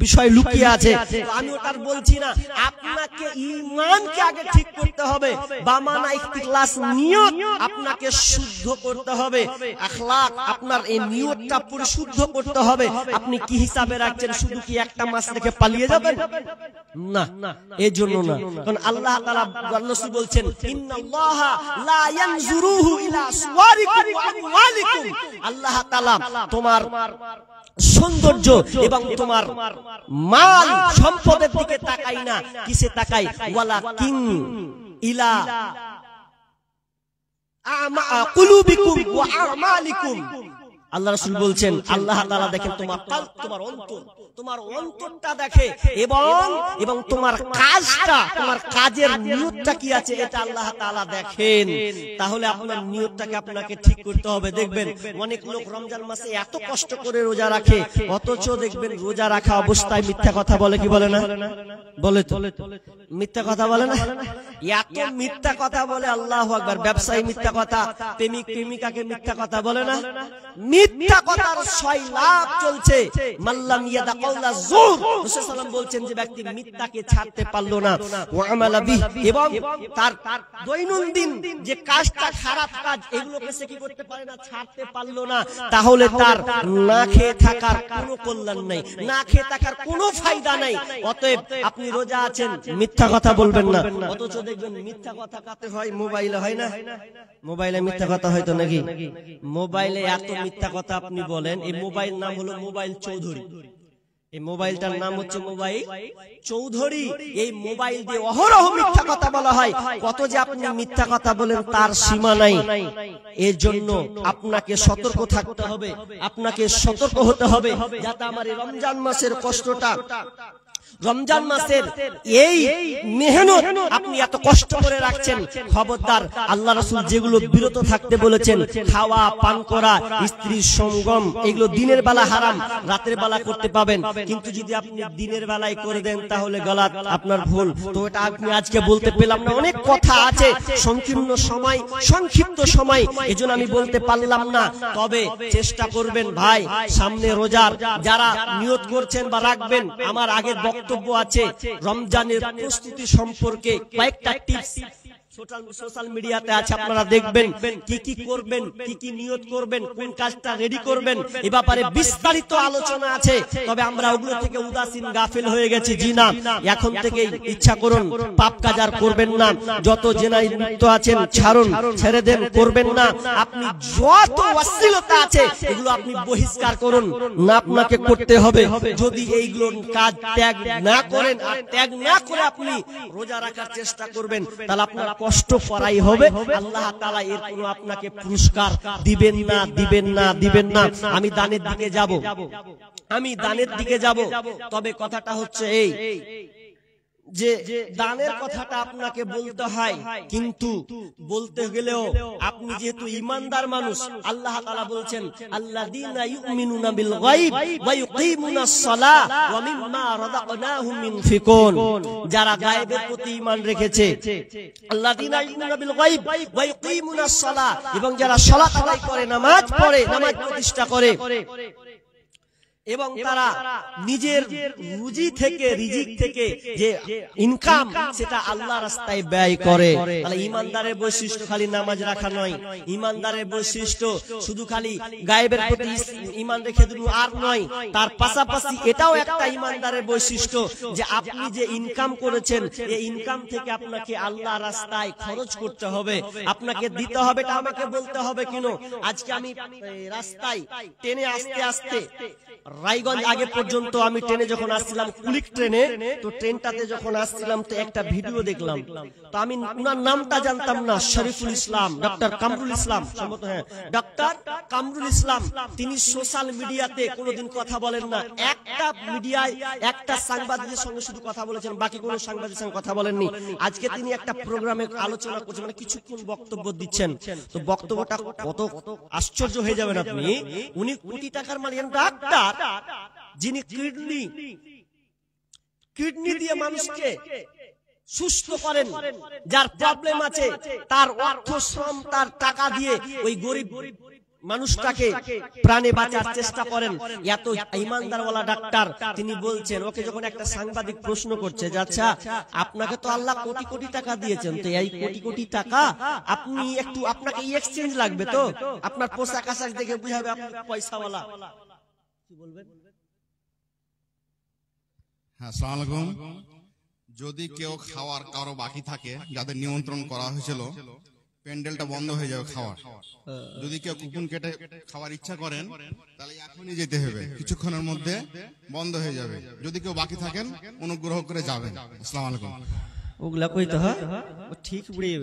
বিষয় লুকিয়ে আছে। আমি ওটার বলছি না, আপনাকে ঈমানকে আগে ঠিক করতে হবে, বামানা ইখতিলাস নিয়ত আপনাকে শুদ্ধ করতে হবে, আখলাক আপনার এই নিয়তটা পরিশুদ্ধ করতে হবে। আপনি কি হিসাবে রাখছেন, শুধু কি একটা মাস রেখে পালিয়ে যাবেন? না, এই জন্য না। কারণ আল্লাহ তাআলা রাসূল বলছেন, ইন্নাল্লাহা লা ইয়ানজুরুহু ইলা সুওয়ারিকুম ওয়া আমওয়ালিকুম। আল্লাহ তাআলা তোমার সৌন্দর্য এবং তোমার মাল সম্পদের দিকে তাকাই না, কিসে তাকাই? ওয়ালাকিন ইলা কুলুবিকুম ওয়া আমালিকুম। আল্লাহ রাসূল বলছেন, আল্লাহ তাআলা দেখেন তোমার কলব, তোমার অন্তর, তোমার অন্তরটা দেখে, এবং তোমার কাজটা, তোমার কাজের নিয়তটা কি আছে এটা আল্লাহ তাআলা দেখেন। তাহলে আপনার নিয়তটাকে আপনাকে ঠিক করতে হবে। দেখবেন অনেক লোক রমজান মাসে এত কষ্ট করে রোজা রাখে, অথচ দেখবেন রোজা রাখা অবস্থায় মিথ্যা কথা বলে, কি বলে না? বলে তো, মিথ্যা কথা বলে না? এত মিথ্যা কথা বলে, আল্লাহু আকবার। ব্যবসায়ী মিথ্যা কথা, প্রেমিক প্রেমিকাকে মিথ্যা কথা বলে না? মিথ্যা কথার ৬ লাভ চলছে। মাল্লাম ইয়াদা কাওলা যুর, রাসূল সাল্লাল্লাহু আলাইহি ওয়াসাল্লাম বলছেন যে ব্যক্তি মিথ্যাকে ছাড়তে পারলো না, ওয়া আমালা বিহি, এবং তার দৈনন্দিন যে কাজটা খারাপ কাজ, এগুলোকে সে কি করতে পারে না, ছাড়তে পারলো না, তাহলে তার না খেয়ে থাকার কোনো কল্যাণ নাই, না খেয়ে থাকার কোনো ফায়দা নাই। অতএব আপনি রোজা আছেন, মিথ্যা কথা বলবেন না। অথচ দেখবেন মিথ্যা কথা কাতে হয় মোবাইলে, হয় না? মোবাইলে মিথ্যা কথা হয়তো নাকি? মোবাইলে এত মিথ্যা কথা আপনি বলেন। এই মোবাইল নাম হলো মোবাইল চৌধুরী। এই মোবাইলটার নাম হচ্ছে মোবাইল চৌধুরী। এই মোবাইল দিয়ে অহরহ মিথ্যা কথা বলা হয়। কত যে আপনি মিথ্যা কথা বলেন তার সীমা নাই। এর জন্য আপনাকে সতর্ক থাকতে হবে, আপনাকে সতর্ক হতে হবে, যাতে আমার এই রমজান মাসের কষ্টটা, রমজান মাসের এই মেহনত আপনি এত কষ্ট করে রাখছেন, খবরদার আল্লাহ রাসূল যেগুলো বিরত থাকতে বলেছেন, খাওয়া পান করা, স্ত্রীর সঙ্গম, এগুলো দিনের বেলা হারাম, রাতের বেলা করতে পাবেন। কিন্তু যদি আপনি দিনের বেলায় করে দেন তাহলে গলত, আপনার ভুল। তো এটা আপনি আজকে বলতে পেলাম না, অনেক কথা আছে, সংকীর্ণ সময়, সংক্ষিপ্ত সময়, এজন্য আমি বলতে পারলাম না। তবে চেষ্টা করবেন ভাই, সামনে রোজার যারা নিয়ত করছেন বা রাখবেন, আমার আগের বক্তব্য আছে রমজানের প্রস্তুতি সম্পর্কে কয়েকটা টিপস সোশ্যাল মিডিয়াতে আছে, আপনারা দেখবেন কি কি করবেন, কি কি নিয়ত করবেন, কোন কাজটা রেডি করবেন, এই ব্যাপারে বিস্তারিত আলোচনা আছে। তবে আমরা ওগুলো থেকে উদাসীন গাফিল হয়ে গেছি। জি না, এখন থেকে ইচ্ছা করুন পাপ কাজ আর করবেন না। যত জেনাই লিপ্ত আছেন ছাড়ুন, ছেড়ে দেন, করবেন না। আপনি যত অশ্লীলতা আছে এগুলো আপনি বহিষ্কার করুন না, আপনাকে করতে হবে। যদি এইগুলো কাজ ত্যাগ না করেন আর ত্যাগ না করে আপনি রোজা রাখার চেষ্টা করবেন, তাহলে আপনার কষ্ট করাই হবে। আল্লাহ তাআলা এর কোনো আপনাকে পুরস্কার দিবেন না, দিবেন না, দিবেন না। আমি দানের দিকে যাব, আমি দানের দিকে যাব। তবে কথাটা হচ্ছে এই যে দানের কথাটা আপনাকে বলতে হয়, কিন্তু বলতে গেলেও আপনি যেহেতু ঈমানদার মানুষ, আল্লাহ তাআলা বলছেন আল্লাযীনা ইউমিনুনা বিল গায়ব ওয়া ইউকিমুনাস সালাহ ওয়া মিম্মা রাযাকনাহুম ইউনফিকুন। যারা গায়েবের প্রতি ঈমান রেখেছে, আল্লাযীনা ইউমিনুনা বিল গায়ব ওয়া ইউকিমুনাস সালাহ, এবং যারা সালাত আদায় করে, নামাজ পড়ে, নামাজ প্রতিষ্ঠা করে, এবং তারা নিজের রুজি থেকে, রিজিক থেকে যে ইনকাম সেটা আল্লাহর রাস্তায় ব্যয় করে। তাহলে ঈমানদারের বৈশিষ্ট্য খালি নামাজ রাখা নয়, ঈমানদারের বৈশিষ্ট্য শুধু খালি গায়েবের প্রতি ঈমান রেখে দিল আর নয়, তার পাশাপাশি এটাও একটা ঈমানদারের বৈশিষ্ট্য যে আপনি যে ইনকাম করেছেন, এই ইনকাম থেকে আপনাকে আল্লাহর রাস্তায় খরচ করতে হবে, আপনাকে দিতে হবে। এটা আমাকে বলতে হবে কেন? আজকে আমি রাস্তায় ট্রেনে আসতে আসতে রায়গঞ্জ আগে পর্যন্ত আমি ট্রেনে যখন আসছিলাম, কুলিক ট্রেনে, তো ট্রেনটাতে যখন আসছিলাম তো একটা ভিডিও দেখলাম। তো আমি উনার নামটা জানতাম না, শরীফুল ইসলাম, ডক্টর কামরুল ইসলাম সম্ভবত, হ্যাঁ ডক্টর কামরুল ইসলাম। তিনি সোশ্যাল মিডিয়াতে কোনোদিন কথা বলেন না, একটা মিডিয়ায় একটা সাংবাদিকের সঙ্গে শুধু কথা বলেছেন, বাকি কোনো সাংবাদিকের সঙ্গে কথা বলেননি। আজকে তিনি একটা প্রোগ্রামে আলোচনা করছেন, মানে কিছুক্ষণ বক্তব্য দিচ্ছেন। তো বক্তব্যটা কত আশ্চর্য হয়ে যাবেন আপনি। উনি কোটি টাকার মালিক ডাক্তার, যিনি কিডনি দিয়ে মানুষকে সুস্থ করেন, যার প্রবলেম আছে তার অর্থ শ্রম, তার টাকা দিয়ে ওই গরিব মানুষটাকে প্রাণে বাঁচার চেষ্টা করেন। এত ঈমানদারওয়ালা ডাক্তার, তিনি বলছেন, ওকে যখন একটা সাংবাদিক প্রশ্ন করছে যে আচ্ছা আপনাকে তো আল্লাহ কোটি কোটি টাকা দিয়েছেন, তো এই কোটি কোটি টাকা আপনি একটু, আপনাকে এক্সচেঞ্জ লাগবে, তো আপনার পোশাক আশাক দেখে বুঝাবে আপনি পয়সাওয়ালা, কি বলবেন? হ্যাঁ, আসসালামু আলাইকুম। যদি কেউ খাওয়ার কারো বাকি থাকে, যাদের নিমন্ত্রণ করা হয়েছিল, প্যান্ডেলটা বন্ধ হয়ে যাবে খাওয়ার। যদি কেউ কুপন কেটে খাওয়ার ইচ্ছা করেন তাহলে এখনই যেতে হবে, কিছুক্ষণের মধ্যে বন্ধ হয়ে যাবে। যদি কেউ বাকি থাকেন অনুগ্রহ করে যাবেন। আসসালামু আলাইকুম। ওগুলা কইতে হয় ঠিক বুড়িয়ে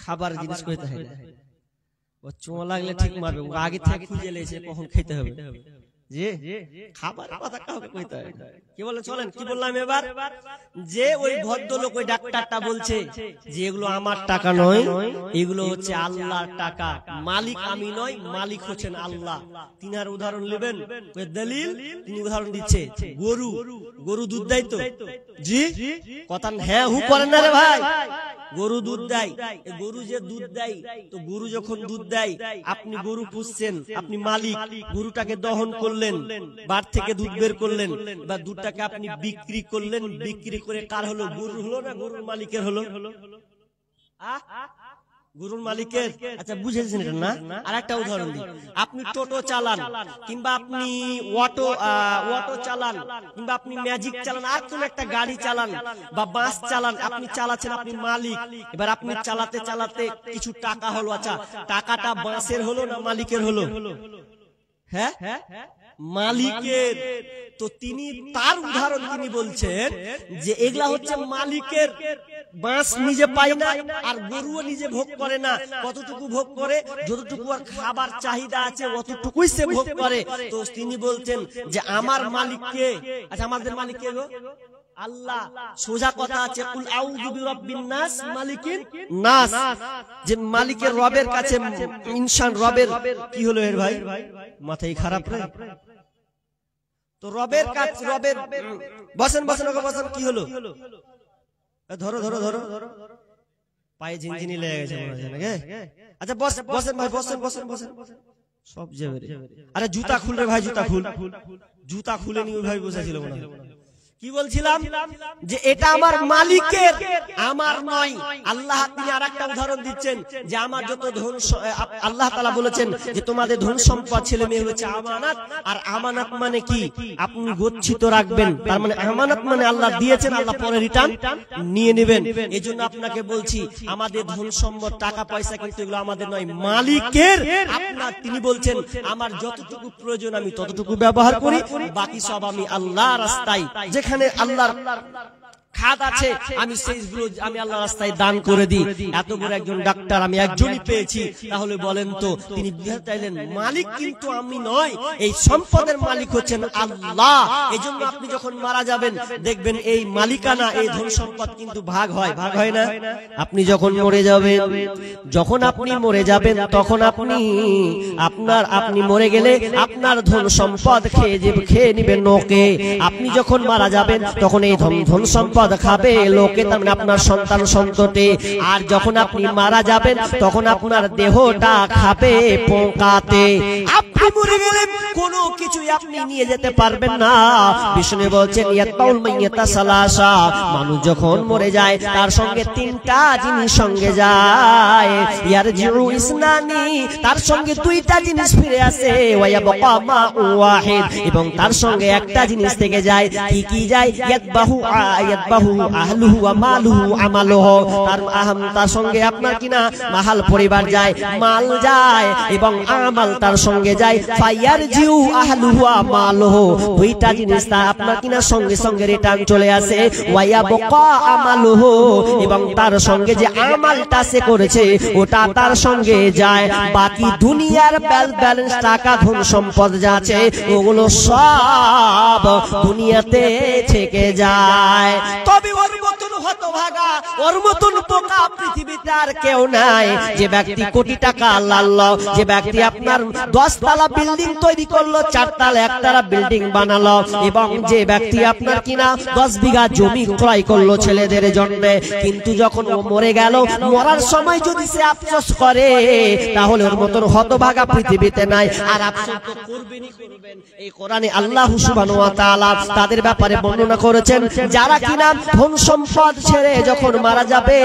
খাবার জিনিস কইতে হয় না, ও চোঁ লাগলে ঠিক মারবে, ও আগে থেকে খুঁজে লেছে কখন খেতে হবে। যে খাবার কথা কাউকে কইতে হয় না। কি বলে চলেন, কি বললাম এবার, যে ওই ভদ্রলোক ওই ডাক্তারটা বলছে যে এগুলো আমার টাকা নয়, এগুলো হচ্ছে আল্লাহর টাকা, মালিক আমি নয়, মালিক হচ্ছেন আল্লাহ। তিনি আর উদাহরণ নেবেন, দলিল তিনি উদাহরণ দিচ্ছে, গরু, গরু দুধ দেয় তো, জি কথা হ্যাঁ হু করেন না রে ভাই, গরু দুধ দেয়, গরু যে দুধ দেয়, তো গরু যখন দুধ দেয়, আপনি গরু পুষছেন, আপনি মালিক, গরুটাকে দহন করলেন, বার থেকে দুধ বের করলেন, বা দুধটাকে আপনি বিক্রি করলেন, বিক্রি করে কার হলো? গরু হলো না গরুর মালিকের হলো? গরুর মালিকের। আচ্ছা বুঝেছেন এটা না? আর একটা উদাহরণ দিই, আপনি টোটো চালান, কিংবা আপনি অটো চালান, কিংবা আপনি ম্যাজিক চালান, আর কোন একটা গাড়ি চালান বা বাস চালান, আপনি চালাচ্ছেন, আপনি মালিক। এবার আপনি চালাতে চালাতে কিছু টাকা হলো, আচ্ছা টাকাটা বাসের হলো না মালিকের হলো? হ্যাঁ মালিকের। তো তিনি তার উদাহরণ তিনি বলছেন যে এগুলা হচ্ছে মালিকের বাঁশ নিজে পায় না, আর গরুও নিজে ভোগ করে না। কতটুকু ভোগ করে? যতটুকু আর খাবার চাহিদা আছে অতটুকুই সে ভোগ করে। তো তিনি বলছেন যে আমার মালিককে, আচ্ছা আমাদের মালিক কে গো? আল্লাহ। সোজা কথা আছে, কুল আউযু বিরাব্বিন নাস মালিকিন নাস, যে মালিকের রবের কাছে ইনসান রবের কি হলো এর ভাই? মাথায় খারাপ রে। তো রবের কাছে, রবের বসেন বসেন বসেন, কি হলো? ধরো ধরো ধরো, পায়ে ঝিনঝিনি লেগে গেছে মনে হচ্ছে নাকি? আচ্ছা বসেন ভাই, বসেন বসেন বসেন, সব যাবে রে। আরে জুতা খুল রে ভাই, জুতা খুল। জুতা খুলে নিয়ে ভাই বসেছিল মনে হয়। কি বলছিলাম যে এটা আমার মালিকের, আমার নয়। আল্লাহ তিনি আরেকটা উদাহরণ দিচ্ছেন যে আমার যত ধন, আল্লাহ তাআলা বলেছেন যে তোমাদের ধন সম্পদ ছেলে মেয়ে হচ্ছে আমানত। আর আমানত মানে কি? আপনি গচ্ছিত রাখবেন। তার মানে আমানত মানে আল্লাহ দিয়েছেন, আল্লাহ পরে রিটার্ন নিয়ে নেবেন। এজন্য আপনাকে বলছি আমাদের ধন সম্পদ টাকা পয়সা কিন্তু এগুলো আমাদের নয়, মালিকের। আপনার তিনি বলছেন আমার যতটুকু প্রয়োজন আমি ততটুকু ব্যবহার করি, বাকি সব আমি আল্লাহর রাস্তায়, যেখানে আল্লাহর খাত আছে আমি সেইগুলো আমি আল্লাহর রাস্তায় দান করে দিই। এত বড় একজন ডাক্তার আমি একজনই পেয়েছি, তাহলে বলেন তো তিনি বুঝাইলেন মালিক কিন্তু আমি নয়, এই সম্পদের মালিক হচ্ছেন আল্লাহ। এজন্য আপনি যখন মারা যাবেন দেখবেন এই মালিকানা, এই ধন সম্পদ কিন্তু ভাগ হয়, ভাগ হয় না? আপনি যখন মরে যাবেন, যখন আপনি মরে যাবেন তখন আপনি মরে গেলে আপনার ধন সম্পদ খেয়ে নেবেন লোকে। আপনি যখন মারা যাবেন তখন এই ধন সম্পদ খাবে লোকে, তার মানে আপনার সন্তান সন্ততি। আর যখন আপনি মারা যাবেন তখন আপনার দেহটা খাবে পোকাতে। আপনি মরে গেলে কোনো কিছুই আপনি নিয়ে যেতে পারবেন না। বিষ্ণু বলছেন ইয়াতাউল মাইয়াতা সালাসা, মানুষ যখন মরে যায় তার সঙ্গে তিনটা জিনিস সঙ্গে যায়। ইয়ারজিউ ইসনানি, তার সঙ্গে দুইটা জিনিস ফিরে আসে। ওয়ায়াবকা মা ওয়াহিদ, এবং তার সঙ্গে একটা জিনিস থেকে যায়। কি কি যায়? ইয়াতবাহু আহলুহু ওয়া মালুহু আমালুহু, তার সঙ্গে আপনার কিনা মাহাল পরিবার যায়, মাল যায়, এবং আমাল তার সঙ্গে যায়। ফায়ারজিউ আহলুহু ওয়া মালুহু, দুইটা জিনিস তার আপনার কিনা সঙ্গে সঙ্গে রিটার্ন চলে আসে। ওয়ায়াবকা আমালুহু, এবং তার সঙ্গে যে আমালটা সে করেছে ওটা তার সঙ্গে যায়। বাকি দুনিয়ার ব্যালেন্স টাকা ধন সম্পদ যা আছে ওগুলো সব দুনিয়াতে থেকে যায়। তবে ওর মতন হতভাগা, ওর মতন পোকা পৃথিবীতে আর কেউ নাই। যে ব্যক্তি কোটি টাকা লাল্লাহ, যে ব্যক্তি আপনার 10 তলা বিল্ডিং তৈরি করলো, 4 তলা 1 তলা বিল্ডিং বানালো, এবং যে ব্যক্তি আপনার কিনা 10 বিঘা জমি ক্রয় করলো ছেলেদের জন্য, কিন্তু যখন ও মরে গেল, মরার সময় যদি সে আফসোস করে তাহলে ওর মতন হতভাগা পৃথিবীতে নাই। আর আফসোস তো করবেনই করবেন। এই কোরআনে আল্লাহ সুবহানাহু ওয়া তাআলা তাদের ব্যাপারে বর্ণনা করেছেন যারা কিনা ধন সম্পদ ছেড়ে যখন মারা যাবে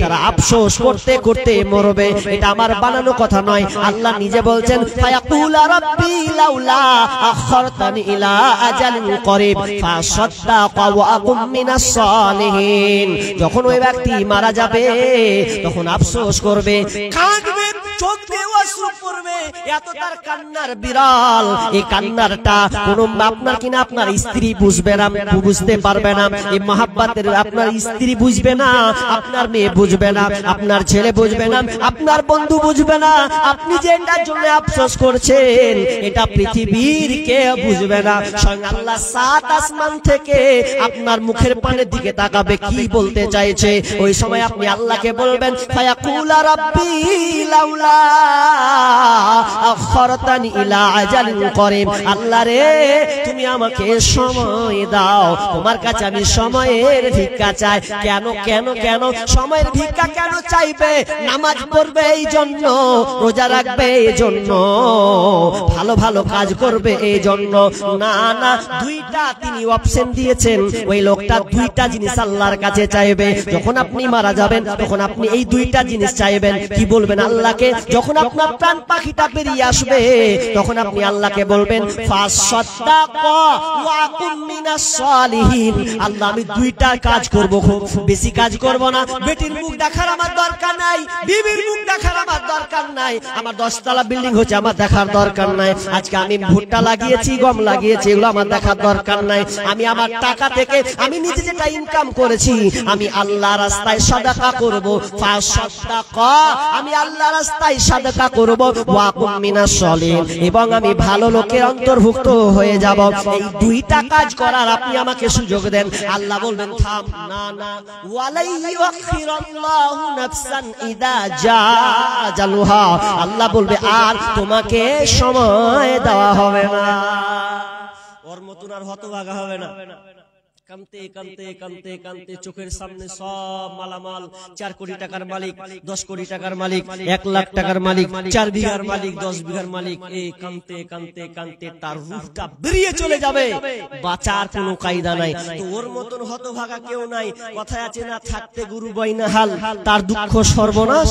তারা আফসোস করতে করতে মরবে। এটা আমার বানানো কথা নয়, আল্লাহ নিজে বলছেন ফায়াকুলা রাব্বি লাউলা আখরতানি ইলা আজালিন করিব ফাসাদ্দাকা ওয়া আকুম মিনাস সালিহিন। যখন ওই ব্যক্তি মারা যাবে তখন আফসোস করবে, কাঁদবে, চোখ দিয়ে অশ্রু পড়বে, এত তার কান্নার বিরাল। এই কান্নারটা কোনো আপনার কিনা আপনার স্ত্রী বুঝবে না, বুঝতে পারবে না। এই মহাব্বতের আপনার স্ত্রী বুঝবে না, আপনার মেয়ে বুঝবে না, আপনার ছেলে বুঝবে না, আপনার বন্ধু বুঝবে না। আপনি যে এটার জন্য আফসোস করছেন এটা পৃথিবীর কেউ বুঝবে না। স্বয়ং আল্লাহ 7 আসমান থেকে আপনার মুখের পানের দিকে তাকাবে, কি বলতে চাইছে। ওই সময় আপনি আল্লাহকে বলবেন ফায়াকুলা রাব্বি লাউলা আখরতানি ইলা আজালিন করিব, আল্লাহ রে তুমি আমাকে সময় দাও, তোমার কাছে আমি সময়ের ভিক্ষা চাই। কেন কেন কেন সময়ের ভিক্ষা কেন চাইবে? নামাজ পড়বে এই জন্য, রোজা রাখবে এই জন্য, ভালো ভালো কাজ করবে এই জন্য না। না, দুইটা তিনি অপশন দিয়েছেন। ওই লোকটা দুইটা জিনিস আল্লাহর কাছে চাইবে। যখন আপনি মারা যাবেন তখন আপনি এই দুইটা জিনিস চাইবেন। কি বলবেন আল্লাহকে? যখন আপনার প্রাণ পাখিটা বেরিয়ে আসবে তখন আপনি আল্লাহকে বলবেন ফাসাদ্দাকা ওয়া কুম মিনাস সালিহিন, আল্লাহ আমি দুইটা কাজ করব, খুব বেশি কাজ করব না। বেটির মুখ দেখার আমার দরকার নাই, বিবির মুখ দেখার আমার দরকার নাই, আমার 10 তলা বিল্ডিং হচ্ছে আমার দেখার দরকার নাই। আজকে আমি ভুট্টা লাগিয়েছি, গম লাগিয়েছি, এগুলো আমার দেখার দরকার নাই। আমি আমার টাকা থেকে আমি নিজে যেটা ইনকাম করেছি আমি আল্লাহ রাস্তায় সাদাকা করব। ফাসাদাকা, আমি আল্লাহ রাস্তায় সাদাকা করব। ওয়া কুম মিনাস সলিহিন, এবং আমি ভালো লোকের অন্তর্ভুক্ত হয়ে যাব। এই দুইটা কাজ করার আপনি আমাকে সুযোগ দেন। আল্লাহ বলবেন থাম, না না, ওয়ালাই ইউখিরুল্লাহু নাফসান ইদা জা আজালুহা, আল্লাহ বলবে আর তোমাকে সময় দেওয়া হবে না। ওর মতন আর হতভাগা হবে না। কানতে কানতে কানতে কানতে চোখের সামনে সব মালামাল, 4 কোটি টাকার মালিক, 10 কোটি টাকার মালিক, 1 লাখ টাকার মালিক, 4 বিঘার মালিক, 10 বিঘার মালিক, এই কানতে কানতে কানতে তার রূহটা বেরিয়ে চলে যাবে, বাঁচার কোনো কায়দা নাই। তো ওর মতন হতভাগা কেউ নাই। কথায় আছে না, থাকতে গুরু বইনা হাল, তার দুঃখ সর্বনাশ।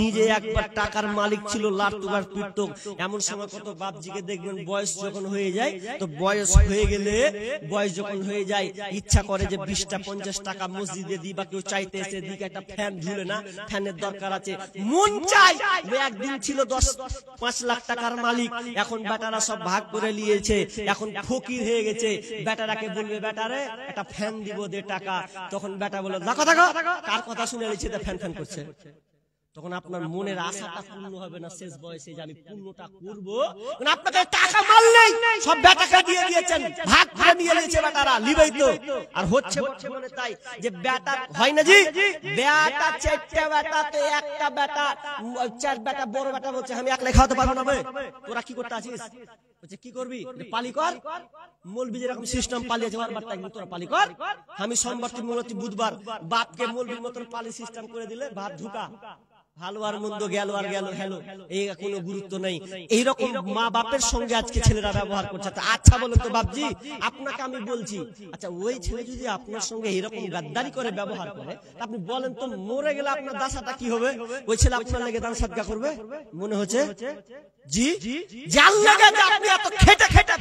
নিজে একবার টাকার মালিক ছিল, লাটুগার পিটতো। এমন সময় কত বাপজিকে দেখবেন বয়স যখন হয়ে যায়, তো বয়স হয়ে গেলে, বয়স যখন হয়ে যায় ইচ্ছা করে যে 20টা 50 টাকা মসজিদে দিই, বা কেউ চাইতে এসে দিকে একটা ফ্যান ঝুলে না, ফ্যানের দরকার আছে, মন চাই। একদিন ছিল 5 লাখ টাকার মালিক, এখন বেটারা সব ভাগ করে নিয়েছে, এখন ফকির হয়ে গেছে। বেটারাকে বলবে বেটারে একটা ফ্যান দিব, দে টাকা। তখন বেটা বলে দেখো দেখো কার কথা শুনে নিচ্ছে, ফ্যান ফ্যান করছে। তখন আপনার মনের আশাটা পূর্ণ হবে না শেষ বয়সে, যে আমি পূর্ণটা করবো। আপনাকে টাকা মাল নেই, সব বেটাকে দিয়ে দিয়েছেন, ভাগ করে নিয়ে নিয়েছে বেটারা, লিবেই তো। আর হচ্ছে বর্তমানে তাই, যে বেটা হয় না জি, বেটা 4টা বেটা, তো একটা বেটা 4 বেটা, বড় বেটা বলছে আমি একলাই খাওয়াতে পারবো না। তোরা কি করতে আছিস? বলছে কি করবি, পালি কর। মৌলবি যেরকম সিস্টেম পালিয়েছে, বারবার একদিন তোরা পালি কর। আমি সোমবার থেকে মূলত বুধবার বাপকে মৌলবির মতন পালি সিস্টেম করে দিলে ভাত ঢুকা, ভালো আর মন্দ গেল আর গেল, হ্যালো, এই কোনো গুরুত্ব নেই। এইরকম মা বাপের সঙ্গে আজকে ছেলেরা ব্যবহার করছে। আচ্ছা বলেন তো বাপজি, আপনাকে আমি বলছি, আচ্ছা ওই ছেলে যদি আপনার সঙ্গে এইরকম গাদ্দারি করে ব্যবহার করে, আপনি বলেন তো মরে গেলে আপনার দাসাটা কি হবে? ওই ছেলে আপনার লেগে দান সাদকা করবে মনে হচ্ছে? জি, যার লাগে যে আপনি এত খেটে খেটে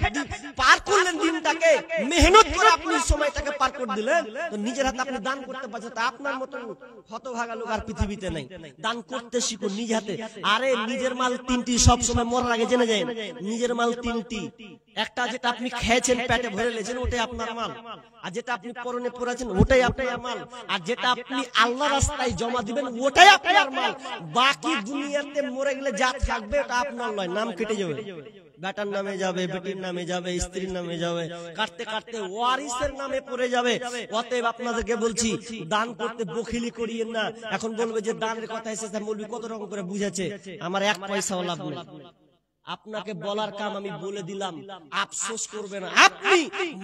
পার করলেন দিনটাকে, মেহনত করে আপনি সময়টাকে পার করে দিলেন, তো নিজের হাতে আপনি দান করতে পারছেন। তা আপনার মতন হতভাগা লোক আর পৃথিবীতে নেই। দান করতে শিখুন নিজ হাতে। আরে নিজের মাল 3টি, সব সময় মরার আগে জেনে যায়, নিজের মাল 3টি। একটা যেটা আপনি খেয়েছেন, পেটে ভরে লেছেন, ওটাই আপনার মাল। আর যেটা আপনি পরনে পরেছেন, ওটাই আপনার মাল। আর যেটা আপনি আল্লাহ রাস্তায় জমা দিবেন, ওটাই আপনার মাল। বাকি দুনিয়াতে মরে গেলে যা থাকবে ওটা আপনার নয়, নাম কেটে যাবে, বেটার নামে যাবে, বেটির নামে যাবে, স্ত্রীর নামে যাবে, কাটতে কাটতে ওয়ারিসের নামে পড়ে যাবে। অতএব আপনাদেরকে বলছি, দান করতে বখিলি করিয়েন না। এখন বলবে যে দানের কথা এসেছে, মৌলবি কত রকম করে বুঝেছে, আমার 1 পয়সাও লাভ নেই। আপনাকে বলার কাম আমি বলে দিলাম, আফসোস করবেন। আপনি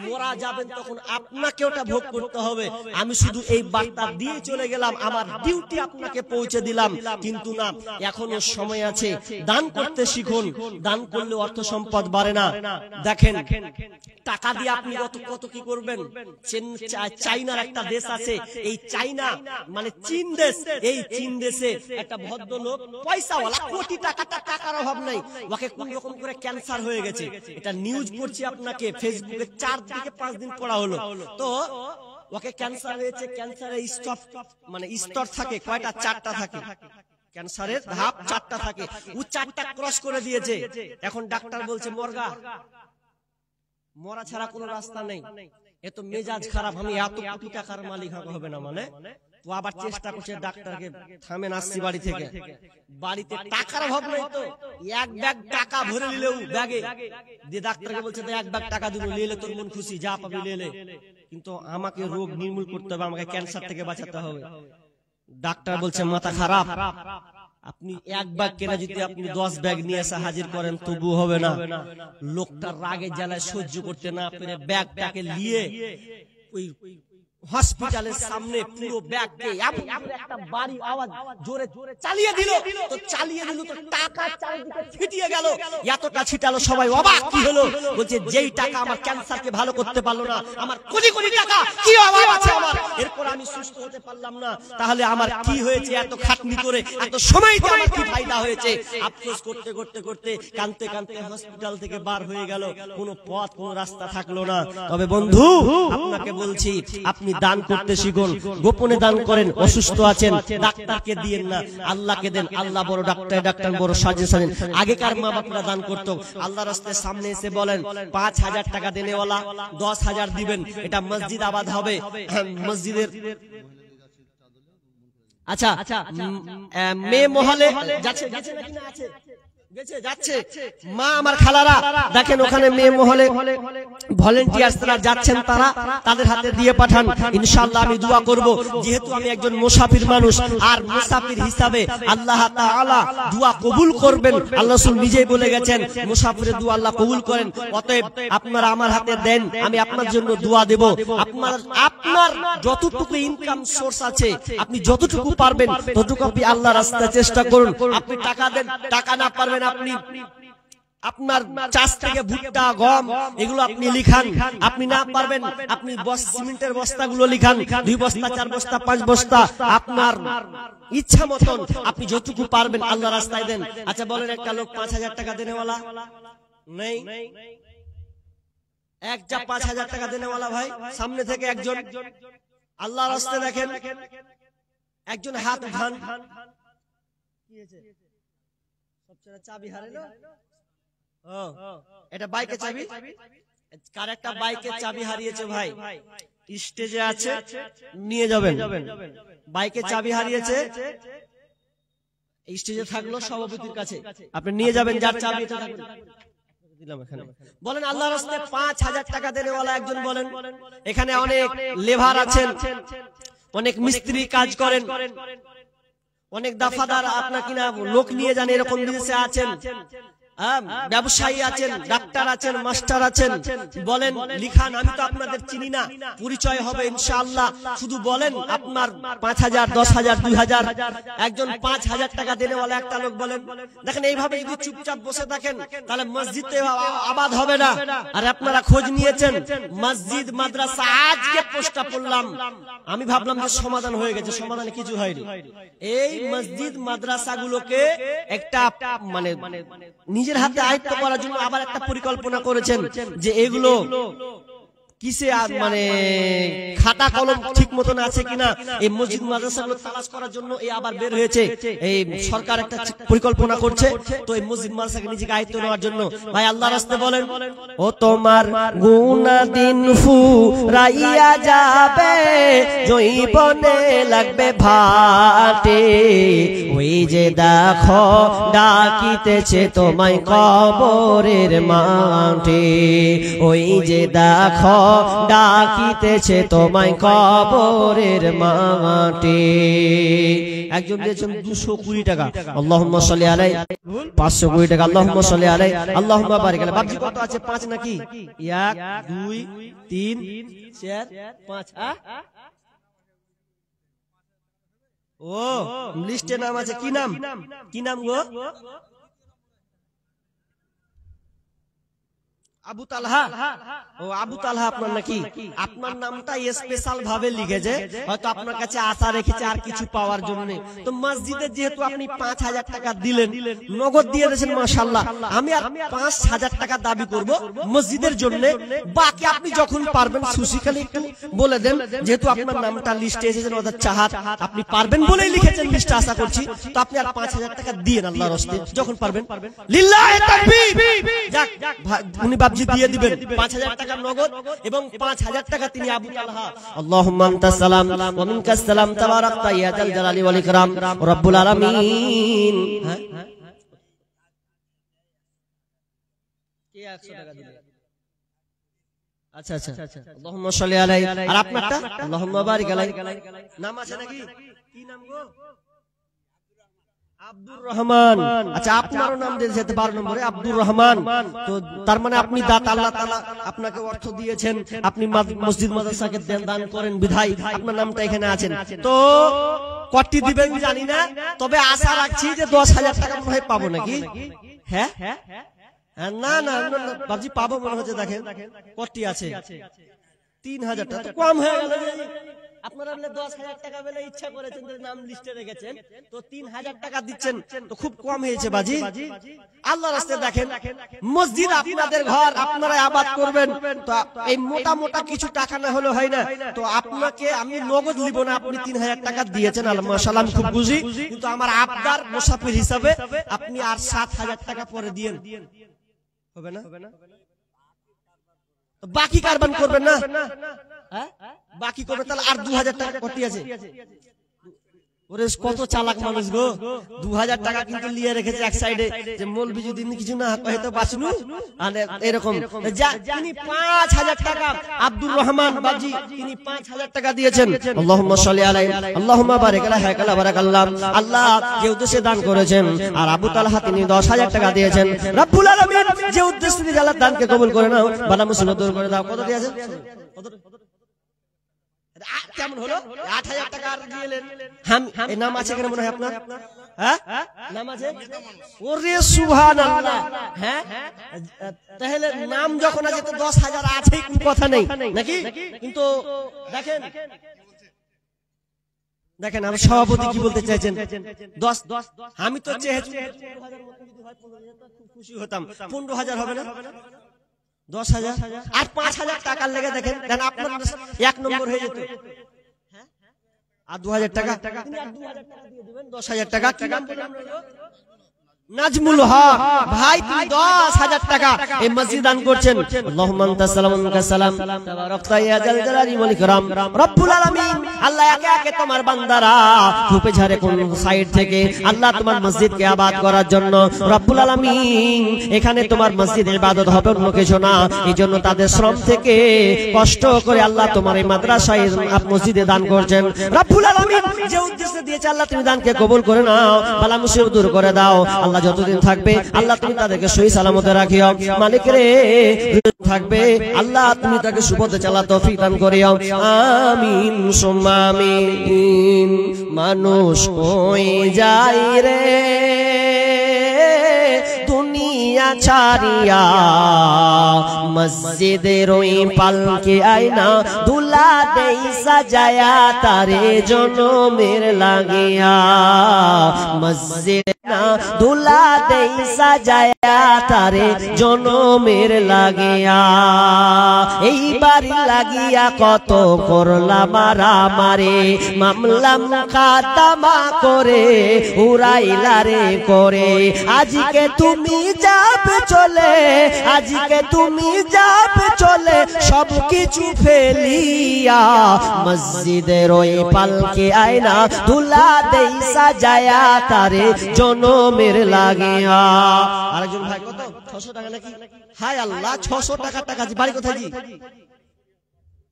মরা যাবেন, তখন আপনাকে ওটা ভোগ করতে হবে। আমি শুধু এই বার্তা দিয়ে চলে গেলাম, আমার ডিউটি আপনাকে পৌঁছে দিলাম। কিন্তু না, এখনো সময় আছে। দান করতে শিখুন। দান করলে অর্থ সম্পদ বাড়ে না। দেখেন, টাকা দিয়ে আপনি কত কি করবেন। চাইনার একটা দেশ আছে, এই চাইনা মানে চীন দেশ, এই চীন দেশে একটা ভদ্রলোক পয়সাওয়ালা, কোটি টাকা, টাকার অভাব নাই, ওকে কোন রকম করে ক্যান্সার হয়ে গেছে। এটা নিউজ পড়ছি আপনাকে, ফেসবুকে 4 থেকে 5 দিন পড়া হলো। তো ওকে ক্যান্সার হয়েছে। ক্যান্সারের স্টপ মানে স্তর থাকে কয়টা? 4টা থাকে। ক্যান্সারের ধাপ 4টা থাকে, ও 4টা ক্রস করে দিয়েছে। এখন ডাক্তার বলছে মরগা, মরা ছাড়া কোনো রাস্তা নেই। এত মেজাজ খারাপ, আমি এত কোটি টাকার মালিক হবে না মানে। তো আবার চেষ্টা করছে, ডাক্তারকে থামেন, আসছি বাড়ি থেকে। বাড়িতে টাকার অভাব নেই, তো 1 ব্যাগ টাকা ভরে নিলেও ব্যাগে দিয়ে ডাক্তারকে বলছে 1 ব্যাগ টাকা দিব, নিলে তোর মন খুশি, যা পাবি নিলে, কিন্তু আমাকে রোগ নির্মূল করতে হবে, আমাকে ক্যান্সার থেকে বাঁচাতে হবে। ডাক্তার বলছে মাথা খারাপ, আপনি 1 ব্যাগ কেনা যদি আপনি 10 ব্যাগ নিয়ে এসে হাজির করেন তবু হবে না। লোকটার রাগে জ্বালায় সহ্য করতে না পেরে ব্যাগটাকে নিয়ে ওই হসপিটালের সামনে পুরো ব্যাগকে একটা বাড়ি আওয়াজ জোরে চালিয়ে দিল। তো চালিয়ে দিল, তো টাকা চারিদিকে ছিটিয়ে গেল। এতটা ছিটালো, সবাই অবাক। কি হলো? বলছে যেই টাকা আমার ক্যান্সারকে ভালো করতে পারলো না, আমার কোটি কোটি টাকা কি অভাব আছে আমার, এরপর আমি সুস্থ হতে পারলাম না, তাহলে আমার কি হয়েছে? এত খাটনি করে এত সময় দিয়ে আমার কি ফায়দা হয়েছে? আফসোস করতে করতে করতে কাঁদতে কাঁদতে হসপিটাল থেকে বার হয়ে গেল, কোনো পথ কোনো রাস্তা থাকলো না। তবে বন্ধু, আপনাকে বলছি, আপনি দান করতে শিখুন, গোপনে দান করেন। অসুস্থ আছেন, ডাক্তারকে দিয়েন না, আল্লাহকে দেন। আল্লাহ বড় ডাক্তার, ডাক্তার বড় সাজেন। আগেকার মা বাপরা দান করতো, আল্লাহ রাস্তায় সামনে এসে বলেন 5,000 টাকা দেনেওয়ালা 10,000 দিবেন, এটা মসজিদ আবাদ হবে। মসজিদের আচ্ছা মেয়ে মহলে যাচ্ছে নাকি না আছে? যাচ্ছে মা আমার খালারা দেখেন, ওখানে মেয়ে মহলে ভলেন্টিয়ার্সরা যাচ্ছেন, তারা তাদের হাতে দিয়ে পাঠান। ইনশাআল্লাহ আমি দোয়া করব, যেহেতু আমি একজন মুসাফির মানুষ, আর মুসাফির হিসাবে আল্লাহ তাআলা দোয়া কবুল করবেন। আল্লাহ রাসূল নিজেই বলে গেছেন মুসাফিরের দোয়া আল্লাহ কবুল করেন। অতএব আপনারা আমার হাতে দেন, আমি আপনার জন্য দোয়া দেব। আপনার যতটুকু ইনকাম সোর্স আছে, আপনি যতটুকু পারবেন ততটুকু আপনি আল্লাহর রাস্তায় চেষ্টা করুন। আপনি টাকা দেন, টাকা না পারবেন আপনি আপনার চাষ থেকে ভুট্টা, গম এগুলো আপনি লিখান। আপনি না পারবেন আপনি সিমেন্টের বস্তাগুলো লিখান, 2 বস্তা, 4 বস্তা, 5 বস্তা, আপনার ইচ্ছা মতন আপনি যতটুকু পারবেন আল্লাহ রাস্তায় দেন। আচ্ছা বলেন, একটা লোক 5,000 টাকা দেনেওয়ালা নেই? এক যা 5,000 টাকা দেনেওয়ালা ভাই, সামনে থেকে একজন আল্লাহ রাস্তায় দেখেন, একজন হাত উঠান। কি হয়েছে? চাবি হারালো? এটা বাইকের চাবি? কার একটা বাইকের চাবি হারিয়েছে ভাই, স্টেজে আছে, নিয়ে যাবেন। বাইকের চাবি হারিয়েছে, স্টেজে থাকলো সভাপতির কাছে, আপনি নিয়ে যাবেন যার চাবি দিলাম এখানে। বলেন আল্লাহর রাস্তায় 5,000 টাকা দেনেওয়ালা একজন বলেন। এখানে অনেক লেবার আছেন, অনেক মিস্ত্রি কাজ করেন, অনেক দাফাদার আপনার কিনা লোক নিয়ে যান, এরকম বিদেশে আছেন, ব্যবসায়ী আছেন, ডাক্তার আছেন, মাস্টার আছেন। বলেন লিখান, আমি তো আপনাদের চিনি না, পরিচয় হবে ইনশাআল্লাহ। শুধু বলেন আপনার 5,000, 10,000, 2,000। একজন 5,000 টাকা দেনেওয়ালা একটা লোক বলেন। দেখেন এইভাবে যদি চুপচাপ বসে থাকেন তাহলে মসজিদ আবাদ হবে না। আর আপনারা খোঁজ নিয়েছেন মসজিদ মাদ্রাসা, আজকে পোস্টটা পড়লাম, আমি ভাবলাম যে সমাধান হয়ে গেছে, সমাধানে কিছু হয়নি। এই মসজিদ মাদ্রাসাগুলোকে একটা মানে নিজের হাতে আয়ত্ত করার জন্য আবার একটা পরিকল্পনা করেছেন, যে এগুলো কিসে মানে খাতা কলম ঠিক মতন আছে কিনা, এই মসজিদ মাদ্রাসাগুলো তালাশ করার জন্য এই আবার বের হয়েছে। এই সরকার একটা পরিকল্পনা করছে, তো এই মসজিদ মাদ্রাসাকে নিজেকে আয়ত্ত নেওয়ার জন্য। ভাই আল্লাহর রাস্তায় বলেন, ও তোমার গুনাহ দিন ফুরাইয়া যাবে, জৈবনে লাগবে ভাটে, ওই যে দেখো ডাকিতেছে তোমায় কবরের মাঠে, ওই যে দেখো ডাকিতেছে তোমায় কবরের মাঠে। একজন দিয়েছেন 220 টাকা, আল্লাহুম্মা সাল্লি আলাইহি। 520 টাকা, আল্লাহুম্মা সাল্লি আলাইহি, আল্লাহুম্মা বারিক আলাইহি। বাবজি কত আছে? 5 নাকি? 1 2 3 4 5। ও লিস্টে নাম আছে, কি নাম? কি নাম গো? আবু তালহা। ও আবু তালহা আপনার নাকি? আপনার নামটা স্পেশাল ভাবে লিখেছে, হয়তো আপনার কাছে আশা রেখেছে আর কিছু পাওয়ার জন্য। তো মসজিদে যেহেতু আপনি 5,000 টাকা দিলেন, নগদ দিয়ে দিয়েছেন, মাশাআল্লাহ। আমি আর 5,000 টাকা দাবি করব মসজিদের জন্য। বাকি আপনি যখন পারবেন সুশিখালি একটু বলে দেন, যেহেতু আপনার নামটা লিস্টে এসেছেন, ওদের চাহাত আপনি পারবেন বলেই লিখেছেন লিস্টে, আশা করছি। তো আপনি আর 5,000 টাকা দিয়েন আল্লাহর রাস্তায় যখন পারবেন। লিল্লাহি তাকবীর। যাক উনি বাবজি দিয়ে দিবেন 5,000 টাকা নগদ, এবং 5,000 টাকা তিনি আবু তালহা। আল্লাহুম্মা আনতাস সালাম ওয়া মিনকাস সালাম, তাবারাকতা ইয়া জাল জালালি ওয়াল ইকরাম রব্বুল আলামিন। কে 100 টাকা দিলেন? আচ্ছা আচ্ছা, আল্লাহুম্মা সাল্লি আলাইহি। আর আপনারটা? আল্লাহুম্মা বারিক আলাইহি। নাম আছে নাকি? কি নাম গো? আব্দুর রহমান। আচ্ছা আপনারও নাম দিয়েছে 12 নম্বরে, আব্দুর রহমান। তো তার মানে আপনি দাতা, আল্লাহ তাআলা আপনাকে অর্থ দিয়েছেন, আপনি মসজিদ মাদ্রাসাকে দান করেন বিধায় আপনার নামটা এখানে আছেন। তো কটি দিবেন জানি না, তবে আশা রাখছি যে 10,000 টাকা মনে হয় পাবো নাকি? হ্যাঁ না না বাবজি পাবো মনে হচ্ছে। দেখেন কটি আছে? 3,000 টাকা, কম হয়ে গেল। আপনারা বলে 10,000 টাকা বলে ইচ্ছা করেছেন, নাম লিস্টে রেখেছেন, তো 3,000 টাকা দিচ্ছেন, তো খুব কম হয়েছে বাজি। আল্লাহর রাস্তায় দেখেন, মসজিদ আপনাদের ঘর, আপনারা আবাদ করবেন, তো এই মোটা মোটা কিছু টাকা না হলে হয় না। তো আপনাকে আমি নগদ নিব না, আপনি 3,000 টাকা দিয়েছেন, মাশাআল্লাহ খুব খুশি, কিন্তু আমার আবদার মুসাফির হিসাবে আপনি আর 7,000 টাকা পরে দিয়েন, হবে না? বাকি কারবান করবেন না, বাকি করবেন, তাহলে আর 2,000 টাকা করতে আছে। ওরে কত চালাক মানুষ গো, 2,000 টাকা কিন্তু নিয়ে রেখেছে এক সাইডে, যে মৌলবি যদি কিছু না কয় তো বাঁচনু, এরকম। তিনি 5,000 টাকা, আব্দুর রহমান বাজি, তিনি 5,000 টাকা দিয়েছেন। আল্লাহুম্মা সাল্লি আলাইহি আল্লাহুম্মা বারিক আলা হায়াকালা বারাকাল্লাহ। আল্লাহ যে উদ্দেশ্যে দান করেছেন, আর আবু তালহা তিনি 10,000 টাকা দিয়েছেন। রব্বুল আলামিন যে উদ্দেশ্যে তিনি আল্লাহ দানকে কবুল করে নাও, বালা মুসিবত দূর করে দাও। কত দিয়েছেন? কেমন হলো? 8,000 টাকা দিলেন। এই নাম আছে কেন মনে হয় আপনার? হ্যাঁ, নাম আছে? ওরে সুবহানাল্লাহ। হ্যাঁ, তাহলে নাম যখন আছে তো 10,000 আছে, কোনো কথা নেই নাকি? কিন্তু দেখেন দেখেন আমি সভাপতি কি বলতে চাইছেন, 10 আমি তো চেয়েছি 15,000 খুশি হতাম। 15,000 হবে না? 10,000 আর 5,000 টাকার লেগে দেখেন, আপনার 1 নম্বর হয়ে যেত। আর 2,000 টাকা, 10,000 টাকা। কি নাম বললাম? নাজমুল হক ভাই, তুমি 10,000 টাকা এই মসজিদ দান করছেন। আল্লাহুম্মা আনতা সালামু আলাইকা সালাম, তাবারাকতা ইয়া জাল জালালি ওয়াল ইকরাম। রব্বুল আলামিন, আল্লাহ একে একে তোমার বান্দারা ধুপে ঝাড়ে কোন সাইড থেকে আল্লাহ তোমার মসজিদকে আবাদ করার জন্য, রব্বুল আলামিন এখানে তোমার মসজিদে ইবাদত হবে, অন্য কিছু না। এইজন্য তাদের শ্রম থেকে কষ্ট করে আল্লাহ তোমার এই মাদ্রাসায় মসজিদে দান করছেন। রব্বুল আলামিন যে উদ্দেশ্যে দিয়েছে আল্লাহ তুমি দানকে কবুল করে নাও, বালা মুসিবত দূর করে দাও। আল্লাহ যতদিন থাকবে আল্লাহ তুমি তাদেরকে সহি সালামতে রাখিও। মালিক রে থাকবে আল্লাহ তুমি তাকে সুপথে চালা তৌফিক দান করিও। আমিন সুম্মা আমিন। মানুষ কই যায় রে দুনিয়া ছাড়িয়া, মসজিদের ওই পালকে আয়না দুলা দেই সাজায়া, তারে জনমের লাগিয়া। মসজিদ না দুলা দেই সাজায়া, তারে জনমের লাগিয়া। এইবার লাগিয়া কত করলাম মারামারি, মামলা মুকাদ্দমা করে উড়াইলা রে করে। আজকে তুমি যাবে চলে, আজকে তুমি যাবে চলে, সব কিছু ফেলিয়া। মসজিদের ওই পালকে আয়না দুলা দেই সাজায়া, তারে জনমের লাগিয়া। আরেকজন ভাই কত? 600 টাকা নাকি? হায় আল্লাহ, 600 টাকা। টাকা জি, বাড়ি কোথায় জি?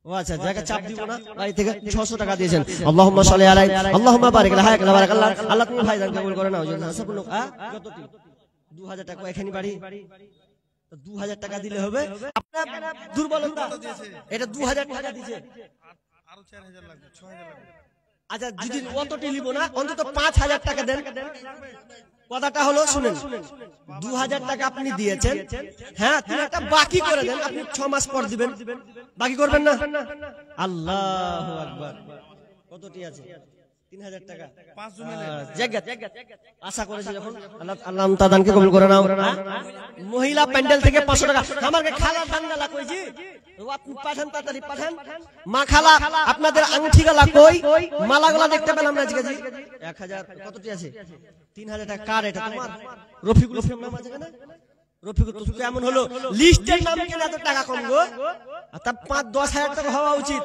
ও আচ্ছা, জায়গা চাপ দিব না, বাড়ি থেকে 600 টাকা দিয়েছেন। আল্লাহুম্মা সাল্লি আলাইহি আল্লাহুম্মা বারিক আলা হায়াকালা বারাকাল্লাহ। আল্লাহ তুমি ভাই দান কবুল করে নাও। সবগুলো কতটি? 2,000 টাকা এখানে বাড়ি, 2,000 টাকা দিলে হবে। আপনার দুর্বলতা, এটা 2,000 টাকা দিয়েছে, আরো 4,000 লাগবে, 6,000 লাগবে। আচ্ছা যদি অতটি নিব না, অন্তত 5,000 টাকা দেন। কথাটা হলো শুনেন, 2,000 টাকা আপনি দিয়েছেন, হ্যাঁ তুমি একটা বাকি করে দেন, আপনি 6 মাস পর দিবেন। বাকি করবেন না? আল্লাহু আকবার। কতটি আছে? 3,000 টাকা। আশা করেছি যখন আল্লাহ তাদানকে কবুল করে নাও। মহিলা প্যান্ডেল থেকে 500 টাকা। আমাকে খালা ঠান্ডা কইছি, আপনি পাঠান, তাড়াতাড়ি পাঠান। মা খালা আপনাদের আংটি গলা কই, মালাগুলা দেখতে পেলাম না আজকে জি। 1,000 কতটি আছে? 3,000 টাকা। কার এটা? তোমার? রফিকুল ইসলাম নাম আছে না? রফিকুল তো কেমন হলো, লিস্টের নাম কেন এত টাকা কম গো? তা 5-10,000 টাকা হওয়া উচিত।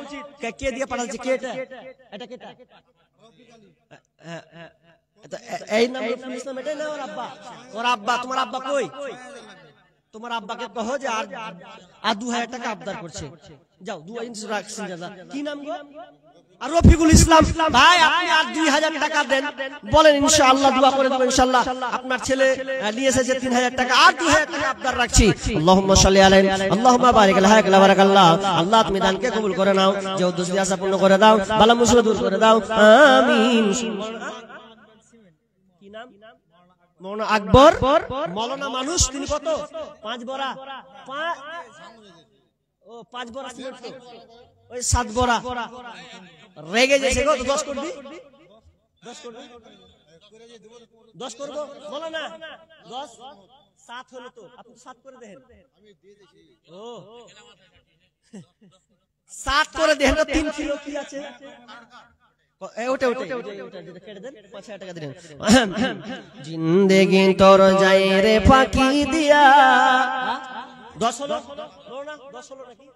কে দিয়ে পাঠাচ্ছে? কে এটা? এটা কেটা? এই নাম রফিকুল ইসলাম, এটাই না ওর আব্বা? ওর আব্বা, তোমার আব্বা কই? তোমার আব্বাকে কहो যে আর 2,000 টাকা আবদার করছে, যাও 2 ইঞ্চি রাখছেন দাদা। কি নাম গো? আর রফিকুল ইসলাম ভাই, আপনি আর 2,000 টাকা দেন, বলেন ইনশাআল্লাহ দোয়া করে দেব ইনশাআল্লাহ। আপনার ছেলে নিয়ে এসেছে 3,000 টাকা, আর 2,000 টাকা আবদার রাখছি। আল্লাহুম্মা সাল্লি আলাইহি আল্লাহুম্মা বারিক আলা হায়াকালা বারাকাল্লাহ। আল্লাহ তুমি দানকে কবুল করে নাও, যে উদ্দেশ্য আশা পূর্ণ করে দাও, বালা মুসিবত দূর করে দাও। আমিন। কি নাম? মৌলানা আকবর। মৌলানা মানুষ, তিনি কত? 5 বড়া। ও 5 বড়া সিমেন্ট তো ওই 7 বড়া রেগে যাচ্ছে গো। 10 করে দি, 10 করে 10 করব বলো না। 10 7 হলো তো আপনি 7 করে দেন। ও 7 করে দেন না। 3 কিলো কি আছে ওটা কেটে দেন, 5000 টাকা দিলেন। জিন্দেগি তোর যায় রে ফাঁকি দিয়া। 10 হলো না? 10 হলো নাকি?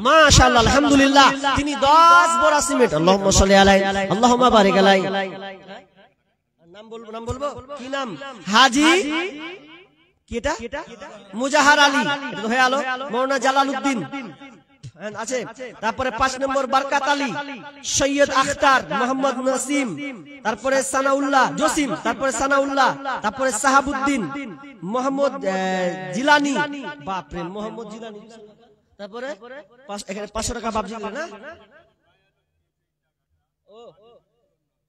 মাশাআল্লাহ আলহামদুলিল্লাহ। তিনি 10 বড়া সিমেন্ট। আল্লাহুম্মা সাল্লি আলাইহি আল্লাহুম্মা বারিক আলাইহি। নাম বলবো কি নাম? হাজী কি এটা? মুজাহার আলী। এটা তো হয়ে গেল। মাওলানা জালালউদ্দিন আছে। তারপরে 5 নম্বর বরকত আলী, সৈয়দ আখতার, মোহাম্মদ নাসিম, তারপরে সানাউল্লাহ জসিম, তারপরে সানাউল্লাহ, তারপরে সাহাবউদ্দিন, মোহাম্মদ জিলানী। বাপরে মোহাম্মদ জিলানী। তারপরে এখানে 500 টাকা বাবজি দিলেন না?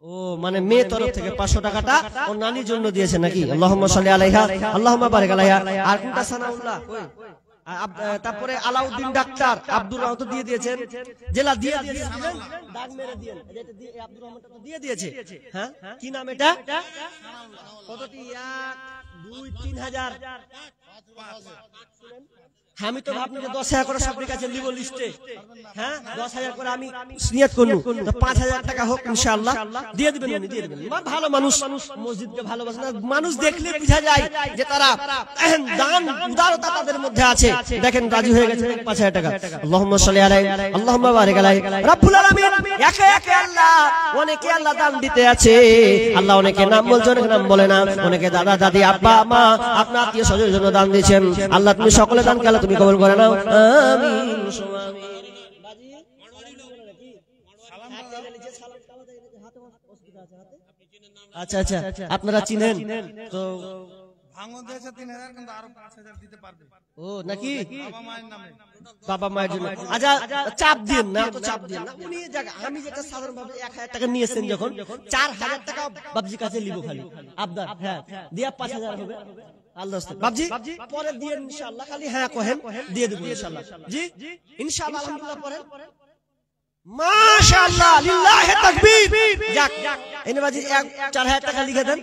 ও মানে মেয়ে তরফ থেকে 500 টাকাটা ওর নানির জন্য দিয়েছে নাকি? আল্লাহুম্মা সাল্লি আলাইহা আল্লাহুম্মা বারিক আলাইহা। আর কোনটা? সানাউল্লাহ। তারপরে আলাউদ্দিন ডাক্তার আব্দুর রহমান তো দিয়ে দিয়েছেন। জেলা দিয়ে দিয়েছেন, দাগ মেরে দিয়েন। এটা দিয়ে আব্দুর রহমানটা তো দিয়ে দিয়েছে। হ্যাঁ কি নাম এটা? কতটি? 1 2 3000। আমি তো ভাবনি যে 10,000 করে সবার কাছে লিব লিস্টে। হ্যাঁ 10,000 করে আমি নিয়ত করলু, তো 5,000 টাকা হোক ইনশাআল্লাহ দিয়ে দিবেন। উনি দিয়ে দিবেন। ভালো মানুষ, মসজিদকে ভালোবাসে না। মানুষ দেখলে বোঝা যায় যে তারা দান উদারতা তাদের মধ্যে আছে। দেখেন রাজি হয়ে গেছে 5,000 টাকা। আল্লাহুম্মা সাল্লি আলাইহি আল্লাহুম্মা বারিক আলাইহি। রব্বুল আলামিন একে একে আল্লাহ, অনেকে আল্লাহ দান দিতে আছে। আল্লাহ অনেকে নাম বলছে, অনেকে নাম বলে না। অনেকে দাদা দাদি আব্বা মা আপনার আত্মীয় স্বজনের জন্য দান দিয়েছেন। আল্লাহ তুমি সকলে দান কে তুমি কবুল করে নাও, আমিন। আচ্ছা আচ্ছা আপনারা চিনেন তো? ও নাকি বাবা মায়ের জন্য? আচ্ছা চাপ দিন না, তো চাপ দিন না। উনি আমি যেটা সাধারণ ভাবে 1000 টাকা নিয়েছেন, যখন 4000 টাকা বাবজি কাছে লিবো খালি আবদার। হ্যাঁ দিয়া 5000 হবে। আল্লাহ বাবজি পরে দিয়ে ইনশাআল্লাহ। খালি হ্যাঁ কহেন, দিয়ে দেব ইনশাআল্লাহ। জি ইনশাআল্লাহ আলহামদুলিল্লাহ পড়েন। মাশাআল্লাহ লিল্লাহি তাকবীর। যাক এনে বাজি 4000 টাকা লিখে দেন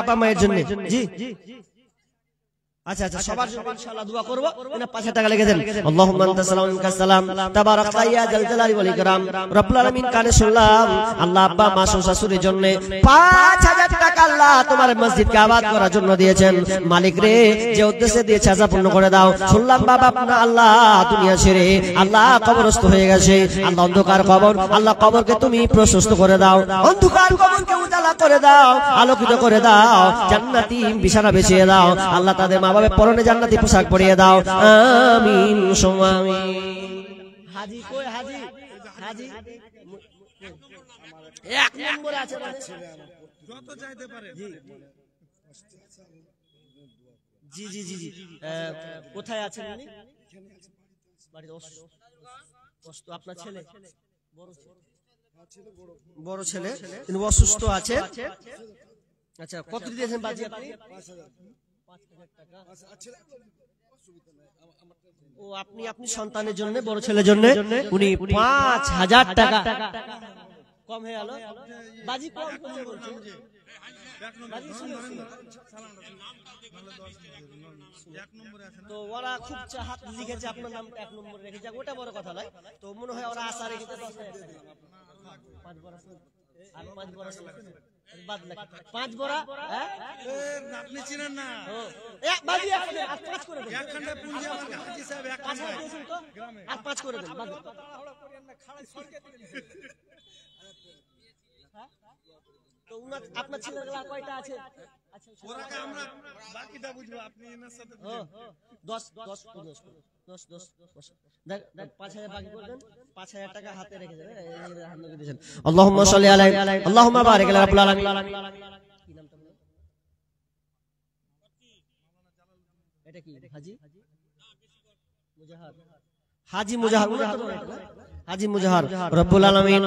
আব্বা মায়ের জন্য। জি আচ্ছা আচ্ছা সবার জন্য ইনশাআল্লাহ দোয়া করব। এনা 5000 টাকা লিখে দেন। আল্লাহুম্মা আনতা সালামু মিনকা সালাম তাবারাকা ইয়া জাল জালালি ওয়াল ইকরাম। রব্বুল আলামিন কানে শুনলাম আল্লাহ আব্বা মা শাশুড়ির জন্য 5000 টাকা আল্লাহ তোমার মসজিদকে আবাদ করার জন্য দিয়েছেন। মালিক রে যে উদ্দেশ্যে দিয়েছে আজা পূর্ণ করে দাও। শুনলাম বাবা আপনার আল্লাহ দুনিয়া ছেড়ে আল্লাহ কবরস্থ হয়ে গেছে। আল্লাহ অন্ধকার কবর, আল্লাহ কবরকে তুমি প্রশস্ত করে দাও। অন্ধকার কবরকে উজালা করে দাও, আলোকিত করে দাও। জান্নাতি বিছানা বিছিয়ে দাও। আল্লাহ তাদের মা বাবার পরনে জান্নাতি পোশাক পরিয়ে দাও, আমিন সুম্মা আমিন। হাজী কই? হাজী 1 নম্বরে আছে মানে যত চাইতে পারে। জি জি জি জি কোথায় আছেন উনি? বাড়িতে অসুস্থ। আপনার ছেলে? বড় ছেলে, তিনি অসুস্থ আছে। আচ্ছা কত দিয়েছেন বাজি আপনি? 5000 টাকা। ও আপনি সন্তানের জন্য, বড় ছেলের জন্য উনি 5000 টাকা কম হয়ে গেল। বাজি কম করছে বলছে। বাজি তো ওরা খুব হাত লিখেছে আপনার নামটা 1 নম্বরে রেখেছে। ওটা বড় কথা নয় তো, মনে হয় ওরা আশা রেখেছে 10,000 টাকা। 5 বড়া আর 5 বড়া বাদ নাকি 5 বড়া? হ্যাঁ আপনি চিনেন না। এক বাজি আর 5 করে দেন। একখানটা পুঞ্জি আমার হাজী সাহেব 1000 দিয়েছেন তো, আর 5 করে দেন। বাদ তাড়াহুড়া করেন না, খাড়াই সরকে দিবেন। তো আপনার ছেলেরা কয়টা আছে? আচ্ছা ওরাকে আমরা বাকিটা বুঝবো, আপনি এনার সাথে 10 দেখ 5000 বাকি করে দেন। 5000 টাকা হাতে রেখে দেন। আল্লাহুম্মা সাল্লি আলাইহি আল্লাহুম্মা বারিক আলা রাব্বিল আলামিন। কি নামটা বলেন? এটা কি? হাজী মুজাহার। হাজী মুজাহার হাজী মুজাহার রব্বুল আলামিন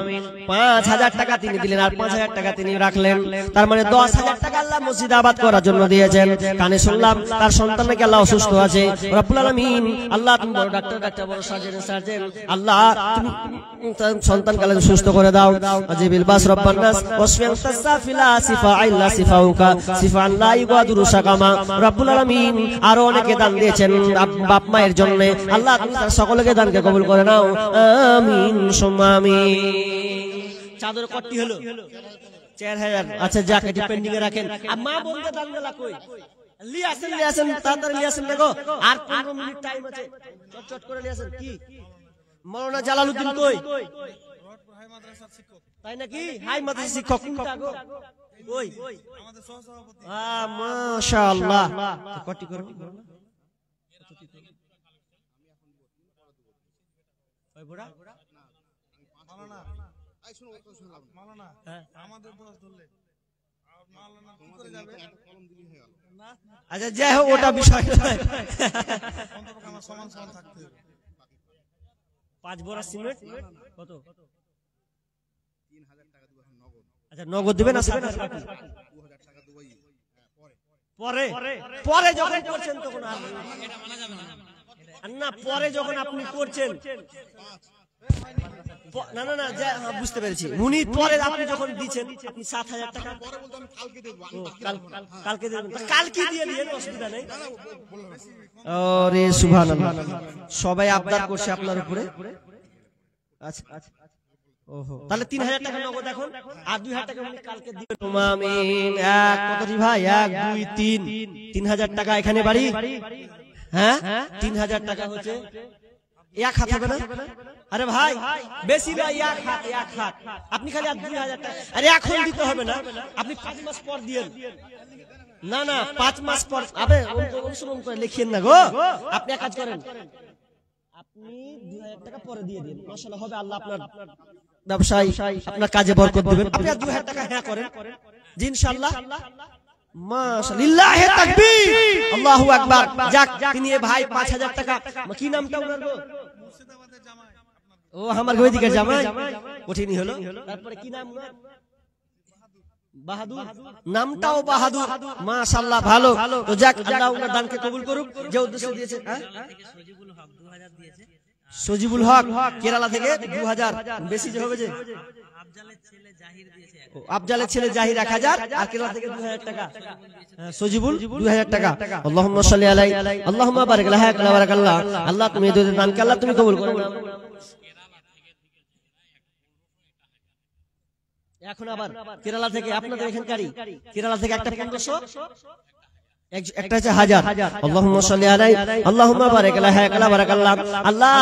5000 টাকা তিনি দিলেন আর 5000 টাকা তিনি রাখলেন, তার মানে 10000 টাকা আল্লাহ মসজিদ আবাদ করার জন্য দিয়েছেন। কানে শুনলাম তার সন্তান নাকি আল্লাহ অসুস্থ আছে। রব্বুল আলামিন আল্লাহ তুমি বড় ডাক্তার, বড় সার্জন, আল্লাহ তুমি সন্তানকে আল্লাহ সুস্থ করে দাও। আজিবিল বাস রব্বান নাস ওয়াসফিআন তাসাফিলা সিফা ইল্লা সিফাউকা সিফা লা ইগাদুরু সাকামা। রব্বুল আলামিন আরো অনেকে দান দিয়েছেন বাপ মায়ের জন্য, আল্লাহ তুমি তার সকলকে দানকে কবুল করে নাও, আমিন সুম্মা আমিন। চাদর কটি হলো 4000। আচ্ছা যাক, এটি পেন্ডিং এ রাখেন। আর মা বোনকে দান দেলা কই লিয়াছেন তাড়াতাড়ি লিয়াছেন, দেখো আর 15 মিনিট টাইম আছে, চট করে লিয়াছেন। কি মাওলানা জালালউদ্দিন কই? রোডপুর হাই মাদ্রাসার শিক্ষক। তাই নাকি? হাই মাদ্রাসার শিক্ষক কোনটা গো? কই? আমাদের সহসভাপতি। মাশাআল্লাহ। কটি করো ওই বড়া মাওলানা, আই শুনো মাওলানা, আমাদের দোষ ধরলে আর মাওলানা কি করে যাবে? কলম দিলি হয়ে গেল না। আচ্ছা যাই হোক, ওটা বিষয় নয়, অন্তত আমার সমান থাকতে হবে। 5 বড়া সিমেন্ট কত? 3000 টাকা দিবেন নগদ। আচ্ছা নগদ দিবেন না 2000 টাকা দিবই পরে যখন করছেন তখন আর এটা মানা যাবে না। পরে যখন আপনি করছেন না না না, বুঝতে পেরেছি। উনি পরে আপনি যখন দিচ্ছেন আপনি 7000 টাকা পরে বলতে আমি কালকে দেব, কালকে দেবেন, কালকে দিয়ে দিন, অসুবিধা নেই। আরে সুবহানাল্লাহ, সবাই আবদার করছে আপনার উপরে। আচ্ছা ওহো, তাহলে 3000 টাকা নগদ এখন, আর 2000 টাকা উনি কালকে দিবেন। আমিন। এক কতটি ভাই? 1 2 3 3000 টাকা এখানে বাড়ি। হ্যাঁ 3000 টাকা হচ্ছে এক হাত হবে না? আরে ভাই বেশি না, এক হাত। আপনি খালি 2000 টাকা, আরে এখন দিতে হবে না, আপনি 5 মাস পর দিয়েন। না 5 মাস পর। আবে অনুসরণ করে লিখিয়েন না গো। আপনি এক কাজ করেন, আপনি 2000 টাকা পরে দিয়ে দিন, মাশাআল্লাহ হবে। আল্লাহ আপনার ব্যবসায় আপনার কাজে বরকত দিবেন। আপনি 2000 টাকা হ্যাঁ করেন জি ইনশাআল্লাহ। মাশাআল্লাহ, তাকবীর, আল্লাহু আকবার। যাক, তিনি ভাই 5000 টাকা, কি নামটা ওনার গো? মুর্শিদাবাদের জামাই। ও আমার গোদিকের জামাই, কঠিনই হলো। তারপরে কি নাম? বাহাদুর। নামটাও বাহাদুর, মাশাআল্লাহ ভালো। তো যাক, আল্লাহ ওনার দানকে কবুল করুক। যে উদ্দেশ্য দিয়েছে, হ্যাঁ সজিবুল হক 2000 দিয়েছে। সজিবুল হক কেরালা থেকে 2000, বেশি যে হবে যে। আফজালের ছেলে জাহির 1000, আর কেরালা থেকে 2000 টাকা। সজিবুল 2000 টাকা। আল্লাহুম্মা সাল্লি আলাইহি আল্লাহুম্মা বারিক লাহা ওয়া বারাকাল্লাহ। আল্লাহ তুমি এই দুটো দানকে আল্লাহ তুমি কবুল করো। এখন আবার কেরালা থেকে আপনাদের এখানকারই, কেরালা থেকে একটা 1500, একটা আছে 1000। আল্লাহুম্মা সাল্লি আলাইহি আল্লাহুম্মা বারিক লাহা ওয়া বারাকাল্লাহ। আল্লাহ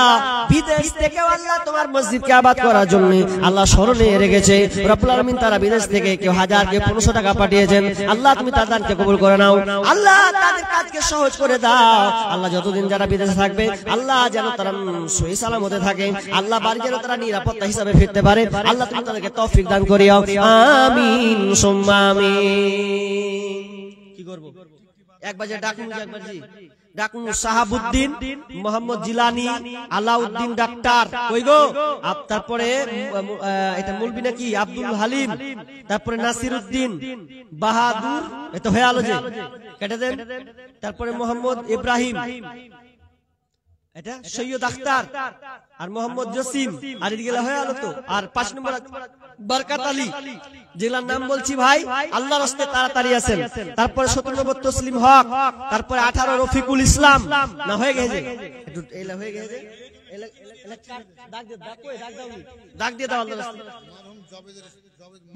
বিদেশ থেকে আল্লাহ তোমার মসজিদকে আবাদ করার জন্য আল্লাহ স্মরণে রেখেছে। রব্বুল আলামিন তারা বিদেশ থেকে কেউ 1000 কেউ 1500 টাকা পাঠিয়েছেন। আল্লাহ তুমি তাদের দানকে কবুল করে নাও। আল্লাহ তাদের কাজকে সহজ করে দাও। আল্লাহ যতদিন যারা বিদেশে থাকবে আল্লাহ যেন তারা সহি সালামতে থাকে, আল্লাহ বাড়ি যেন তারা নিরাপত্তা হিসাবে ফিরতে পারে। আল্লাহ তুমি তাদেরকে তৌফিক দান করিও, আমিন সুম্মা আমিন। কি করব? একবার যে ডাকুন, একবার জি ডাকুন। সাহাবউদ্দিন, মোহাম্মদ জিলানী, আলাউদ্দিন ডাক্তার, কই গো? তারপরে এটা মুলবি নাকি আব্দুল হালিম, তারপরে নাসিরউদ্দিন বাহাদুর, এটা হয়ে আলো যে কেটে দেন। তারপরে মোহাম্মদ ইব্রাহিম, এটা সৈয়দ আখতার, আর মোহাম্মদ জসিম, আর এদিকে হয়ে আলো তো। আর 5 নম্বর বরকত আলী, জেলার নাম বলছি ভাই, আল্লাহর রাস্তে তাড়াতাড়ি আছেন। তারপরে 17 নম্বর তসলিম হক, তারপরে 18 রফিকুল ইসলাম। না হয়ে গেছে, একটু এলা হয়ে গেছে, ডাক দিয়ে দাও আল্লাহর রাস্তে।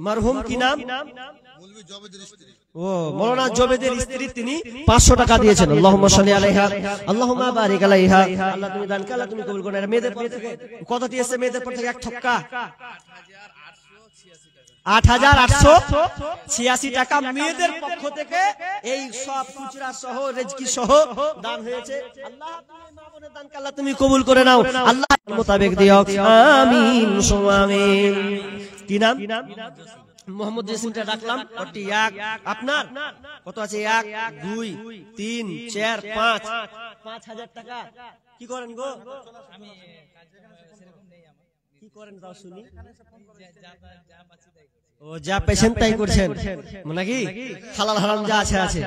মরহুম কি নাম? ও মাওলানা জবেদের স্ত্রী, তিনি 500 টাকা দিয়েছেন। আল্লাহুম্মা সাল্লি আলাইহা আল্লাহুম্মা বারিক আলাইহা। আল্লাহ তুমি দানকে আল্লাহ তুমি কবুল করো। মেয়েদের পক্ষ থেকে কতটি এসেছে? মেয়েদের পক্ষ থেকে এক ঠক্কা 8886 টাকা মেয়েদের পক্ষ থেকে এই সব খুচরা সহ রেজকি সহ দান হয়েছে। আল্লাহ তুমি মা বোনের দানকে আল্লাহ তুমি কবুল করে নাও, আল্লাহ মোতাবেক দিও, আমিন সুম্মা আমিন। কি নাম? মোহাম্মদ জসিমটা রাখলাম। ওটি 1 আপনার কত আছে? 1 2 3 4 5 5000 টাকা। কি করেন গো? আমি কি করেন তাও শুনি। ও যা পেছেন তাই করছেন নাকি? হালাল হারাম যা আছে আছে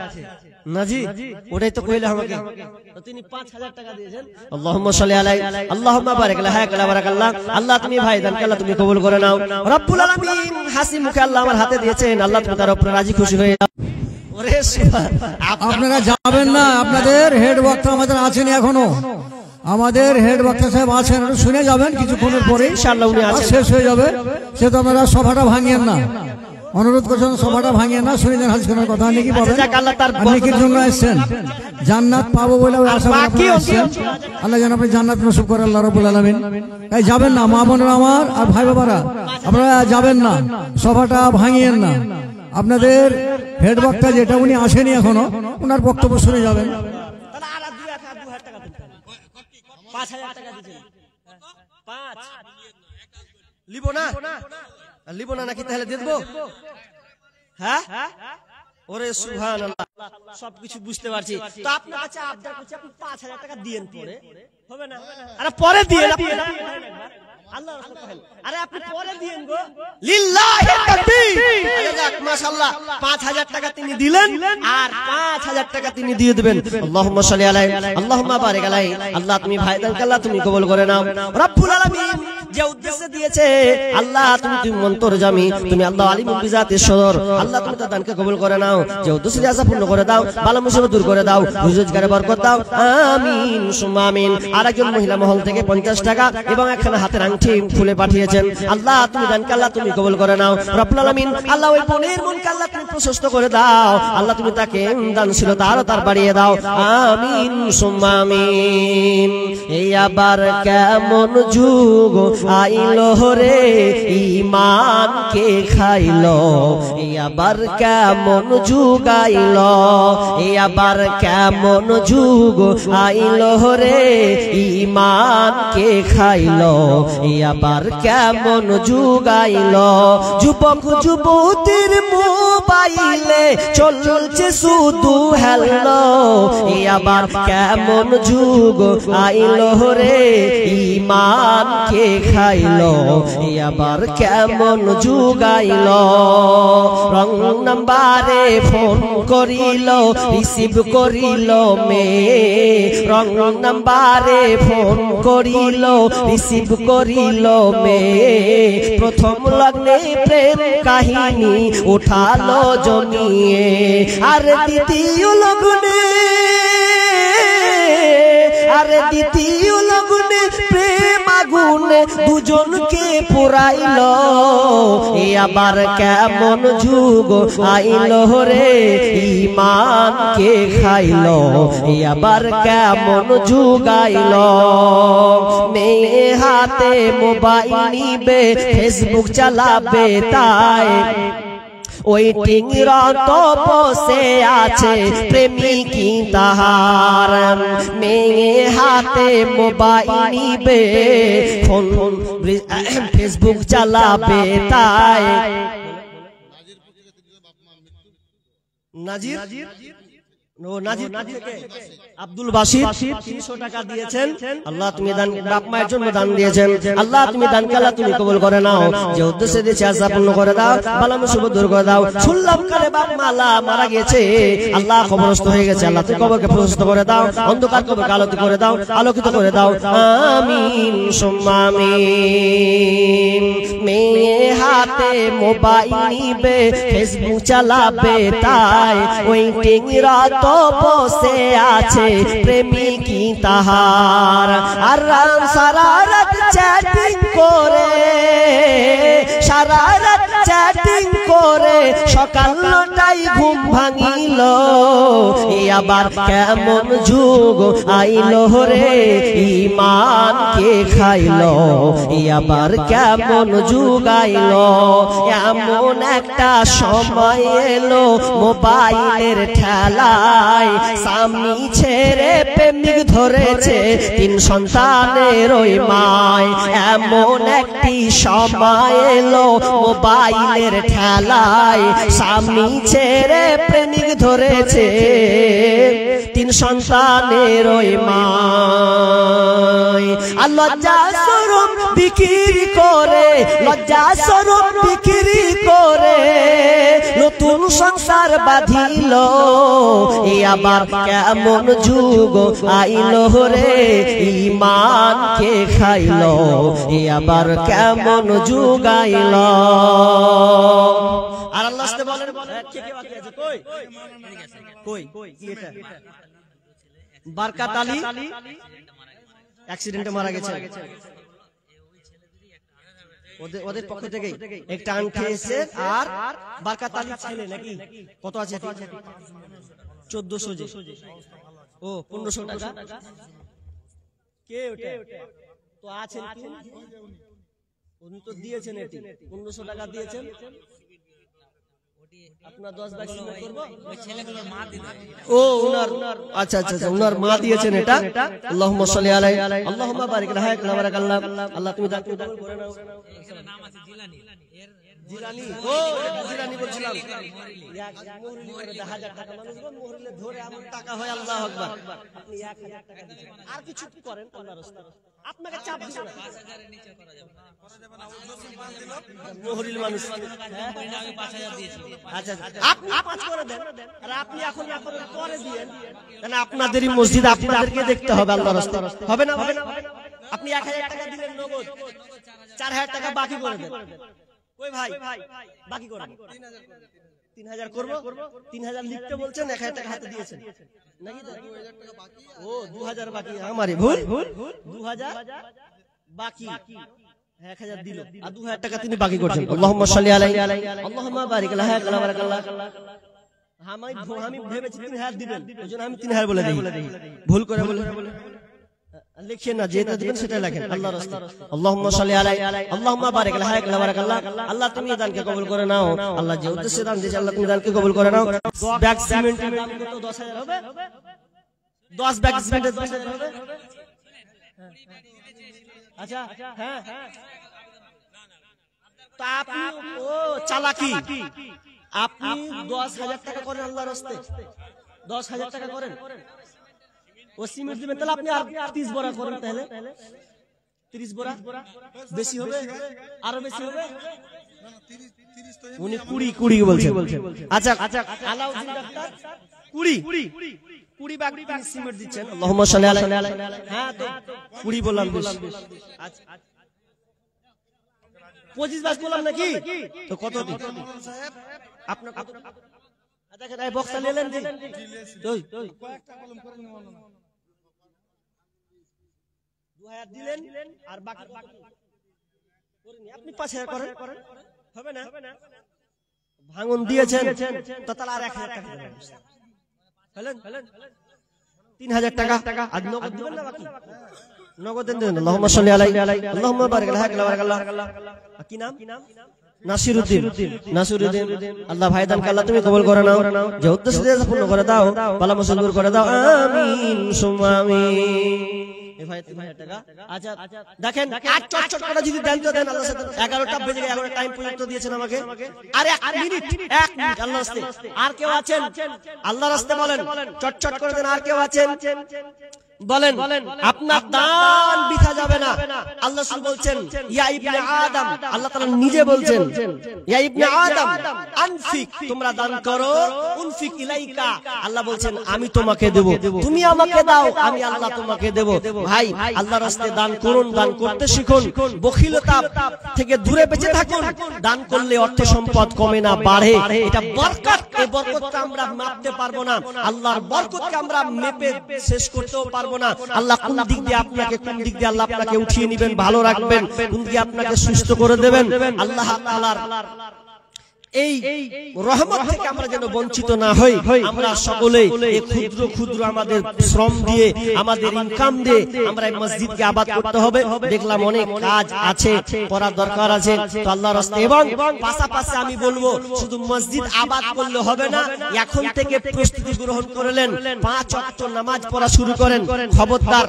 না জি, ওটাই তো কইলে আমাকে। তো তিনি 5000 টাকা দিয়েছেন। আল্লাহুম্মা সাল্লি আলাইহি আল্লাহুম্মা বারিক আলাইহি হায়াকাল্লা বারাকাল্লাহ। আল্লাহ তুমি ভাই দান আল্লাহ তুমি কবুল করে নাও। রব্বুল আলামিন হাসি মুখে আল্লাহ আমার হাতে দিয়েছেন, আল্লাহ তুমি তার উপরে রাজি খুশি হয়ে যাও। ওরে আপনারা যাবেন না, আপনাদের হেড বক্তা আমাদের আছেন এখনো, আমাদের হেড বক্তা সাহেব আছেন, শুনে যাবেন কিছুক্ষণের পরে ইনশাআল্লাহ উনি আছেন, শেষ হয়ে যাবে। সে তো আপনারা সভাটা ভাঙিয়েন না, অনুরোধ করছেন সভাটা ভাঙিয়েন না, শুনে যান হাদিস কোরআনের কথা। নেকি পাবেন, নেকির জন্য এসেছেন, জান্নাত পাবো বলে আশা করে এসেছেন। আল্লাহ যেন আপনি জান্নাত নসিব করেন আল্লাহ রাব্বুল আলামিন। তাই যাবেন না মা বোনেরা আমার আর ভাই বাবারা, আপনারা যাবেন না, সভাটা ভাঙিয়েন না। আপনাদের হেড বক্তা যেটা উনি আসেনি এখনো, ওনার বক্তব্য শুনে যাবেন। 5000 টাকা দিয়েছেন। 5 লিবো না নাকি তাহলে দিয়ে দেবো? হ্যাঁ ওরে সুবহানাল্লাহ, সবকিছু বুঝতে পারছি। তো আপনার কাছে আবদার করছি, আপনি 5000 টাকা দিয়েন, পরে হবে না? আরে পরে দিয়েন, আল্লাহ রাসূল কহেন, আরে আপনি পরে দিয়েন গো, লিল্লাহি তাকবীর। আরে যাক মাশাআল্লাহ, 5000 টাকা তিনি দিলেন আর 5000 টাকা তিনি দিয়ে দিবেন। আল্লাহুম্মা সাল্লি আলাইহি আল্লাহুম্মা বারিক আলাইহি। আল্লাহ তুমি ভাই দান আল্লাহ তুমি কবুল করে নাও। রব্বুল আলামিন যে উদ্দেশ্যে দিয়েছে আল্লাহ তুমি মন্তরজামি, তুমি আল্লাহ আলিমুল বিজাতিস সদর, আল্লাহ তুমি তার দানকে কবুল করে নাও। যে উদ্দেশ্যে আশা পূর্ণ করে দাও, বালা মুসিবত দূর করে দাও, রোজগারে বরকত দাও, আমিন সুম্মা আমিন। আরেকজন মহিলা মহল থেকে 50 টাকা এবং একখানা হাতের আংটি ফুলে পাঠিয়েছেন। আল্লাহ তুমি দানকে আল্লাহ তুমি কবুল করে নাও। রব্বুল আলামিন আল্লাহ ওই বোনের মনকে আল্লাহ তুমি প্রশস্ত করে দাও, আল্লাহ তুমি তাকে দানশীলতা আরো তার বাড়িয়ে দাও, আমিন সুম্মা আমিন। এই আবার কেমন যুগ আইলো রে, ঈমানকে খাইলো, এই আবার কেমন যুগ আইলো, এই আবার কেমন যুগ আইলো রে, ঈমানকে খাইলো, এই আবার কেমন যুগ আইলো। যুবক যুবতীর মোবাইলে চলছে শুধু হ্যালো, এই আবার কেমন যুগ আইলো রে, ঈমানকে খাইলো, এই আবার কেমন যুগ আইলো। রং নাম্বারে ফোন করিল, রিসিভ করিল মেয়ে, রং নাম্বারে ফোন করিল, রিসিভ করিল মেয়ে, প্রথম লগ্নে প্রেম কাহিনী উঠালো জমিয়ে, আর দ্বিতীয় লগ্নে, আর দ্বিতীয় লগ্নে প্রেম আগুনে দুজনকে পোড়াইল, এ আবার কেমন যুগ আইলো রে, ঈমানকে খাইলো, এ আবার কেমন যুগ আইলো। মেয়ে হাতে মোবাইল নিবে, ফেসবুক চালাবে তাই, ওই টিংরত বসে আছে প্রেমিকি তাহার, মেয়ে হাতে মোবাইল নিবে, ফোন ফেসবুক চালাবে তাই। নাজির থেকে আব্দুল বাসির 300 টাকা দিয়েছেন। আল্লাহ তুমি দান বাপ মায়ের জন্য দান দিয়েছেন, আল্লাহ তুমি দানকে আল্লাহ তুমি কবুল করে নাও। যে উদ্দেশ্যে দিয়েছে আশা পূর্ণ করে দাও, বালা মুসিবত দূর করে দাও। শুনলাম কালে বাপ মালা মারা গেছে, আল্লাহ কবরস্থ হয়ে গেছে, আল্লাহ তুমি কবরকে প্রশস্ত করে দাও, অন্ধকার কবরকে আলোকিত করে দাও, আলোকিত করে দাও, আমিন সুম্মা আমিন। মেয়ে হাতে মোবাইল নিবে, ফেসবুক চালাবে তাই, ওই টিংরা তো বসে আছে প্রেমিকি তাহার, আর সারা রাত চ্যাটিং করে, সারা রাত চ্যাটিং করে সকাল 9টায় ঘুম ভাঙিল, এ আবার কেমন যুগ আইলো রে, ঈমানকে খাইলো, এ আবার কেমন যুগ আইলো। এমন একটা সময় এলো মোবাইলের ঠেলায়, স্বামী ছেড়ে প্রেমিক ধরেছে 3 সন্তানের ওই মায়। এমন একটি সময় এলো মোবাইলের ঠেলায়, জ্বালায় স্বামী ছেড়ে প্রেমিক ধরেছে 3 সন্তানের ওই মা আর লজ্জা শরম বিক্রি করে লজ্জা শরম বিক্রি করে নতুন সংসার বাঁধিল এই আবার কেমন যুগ আইলো রে ঈমানকে খাইলো এই আবার কেমন যুগ আইলো আর আল্লাহ সাথে বলেন কে কে বাকি আছে কই কই কি এটা বরকত আলী অ্যাক্সিডেন্টে মারা গেছে ওদের পক্ষ থেকে একটা আংটি এসে আর বরকত আলী ছেলে নাকি কত আছে 1400 জি ও 1500 টাকা কে ওটা তো আছেন কি উনি তো দিয়েছেন এটি 1500 টাকা দিয়েছেন আপনার 10 লাখ সিমেন্ট করব ওই ছেলেগুলোর মা দিবে ও উনার আচ্ছা আচ্ছা উনার মা দিয়েছেন এটা আল্লাহুম্মা সাল্লি আলাইহি আল্লাহুম্মা বারিক লাহা বারাকাল্লাহ আল্লাহ তুমি দান কবুল করে নাও এর নাম আছে জিলানী জিলানী ও জিলানী বলছিলাম মোহরিলি করে 1000 টাকা মানুষ মোহরিলে ধরে এমন টাকা হয় আল্লাহু আকবার আপনি 1000 টাকা দিবেন আর কিছু করেন আল্লাহর রাস্তায় আপনাকে চাপ দিবেন 5000 এর নিচে করা যাবে না মোহরিল মানুষ আমি 5000 দিয়েছি আচ্ছা আপনি 5 করে দেন আর আপনি এখন করে দিবেন কারণ আপনাদেরই মসজিদ আপনাদেরকে দেখতে হবে আল্লাহর রাস্তায় হবে না আপনি 1000 টাকা দিলেন নগদ 4000 টাকা বাকি করে দেন কই ভাই বাকি করেন 3000 করব 3000 লিখতে বলছেন 1000 টাকা হাতে দিয়েছেন নাকি 2000 টাকা বাকি ও 2000 বাকি আমারে ভুল 2000 বাকি 1000 দিল আর 2000 টাকা তিনি বাকি করছেন আল্লাহুম্মা সাল্লি আলাইহি আল্লাহুম্মা বারিক লাহা বারাকাল্লাহ আমি ভেবেছি 3000 দিবেন ওইজন্য আমি 3000 বলে দেই ভুল করে বলে লিখিয়ে না যেটা দিবেন সেটা লেখেন আল্লাহর রাস্তায় আল্লাহুম্মা সাল্লি আলাইহি আল্লাহুম্মা বারিক লাহা বারাকাল্লাহ আল্লাহ তুমি দানকে কবুল করে নাও আল্লাহ যে উদ্দেশ্যে দান দিয়েছে আল্লাহ তুমি দানকে কবুল করে নাও ব্যাগ সিমেন্টের দাম কত 10000 হবে 10 ব্যাগ সিমেন্টের 10000 হবে আচ্ছা হ্যাঁ তো আপনি ও চালাকি আপনি 10000 টাকা করেন আল্লাহর রাস্তায় 10000 টাকা করেন ও সিমেন্ট দিবেন তাহলে আপনি আর 30 বড়া করেন তাহলে 30 বড়া বেশি হবে আরো বেশি হবে উনি 20 বলছেন আচ্ছা আলাউদ্দিন ডাক্তার 20 ব্যাগ সিমেন্ট দিচ্ছেন আল্লাহুম্মা সাল্লি আলাইহি হ্যাঁ তো 20 বললাম আচ্ছা 25 বাস বললাম নাকি তো কত দিন আপনার কত দেখেন এই বক্সটা নিলেন জি তুই কয়েকটা কলম করে নিও না 2000 দিলেন আর বাকি করেনি আপনি 5000 করেন হবে না ভাঙন দিয়েছেন তো তাহলে আর 1000 টাকা দেবেন হলেন 3000 টাকা আর নগদ দিবেন না বাকি নগদ দেন আল্লাহুম্মা সাল্লি আলাইহি আল্লাহুম্মা বারিক লাহা বারাকাল্লাহ কি নাম নাসিরউদ্দিন আল্লাহ ভাইদানকে আল্লাহ তুমি কবুল করে নাও যে উদ্দেশ্য দিয়ে পূর্ণ করে দাও বালা মুসলমান করে দাও আমিন সুম্মা আমিন এই ভাই 3000 টাকা আচ্ছা দেখেন আর চটচট করে যদি দেন তো দেন আল্লাহর সাথে 11টা বেজে গেছে 11টা টাইম পর্যন্ত দিয়েছেন আমাকে আরে 1 মিনিট আল্লাহর রাস্তায় আর কেউ আছেন আল্লাহর রাস্তায় বলেন চটচট করে দেন আর কেউ আছেন বলেন আপনার দান বৃথা যাবে না আল্লাহ রাসূল বলছেন ইয়া ইবনে আদম আল্লাহ তাআলা নিজে বলছেন ইয়া ইবনে আদম আনফিক তোমরা দান করো উনফিক ইলাইকা আল্লাহ বলছেন আমি তোমাকে দেব তুমি আমাকে দাও আমি আল্লাহ তোমাকে দেব ভাই আল্লাহর রাস্তায় দান করুন দান করতে শিখুন বখিলতা থেকে দূরে বেঁচে থাকুন দান করলে অর্থ সম্পদ কমে না বাড়ে এটা বরকত এই বরকতটা আমরা মাপতে পারবো না আল্লাহর বরকতকে আমরা মেপে শেষ করতেও পারবো না আল্লাহ কোন দিক দিয়ে আপনাকে কোন দিক দিয়ে আল্লাহ আপনাকে উঠিয়ে নেবেন ভালো রাখবেন কোন দিকে আপনাকে সুস্থ করে দেবেন আল্লাহ তাআলার এই রহমত থেকে আমরা যেন বঞ্চিত না হই আমরা সকলে এই ক্ষুদ্র ক্ষুদ্র আমাদের শ্রম দিয়ে আমাদের ইনকাম দিয়ে আমরা এই মসজিদকে আবাদ করতে হবে দেখলাম অনেক কাজ আছে করার দরকার আছে তো আল্লাহর রাস্তায় এবং পাশাপাশি আমি বলবো শুধু মসজিদ আবাদ করলে হবে না এখন থেকে প্রস্তুতি গ্রহণ করলেন 5 ওয়াক্ত নামাজ পড়া শুরু করেন খবরদার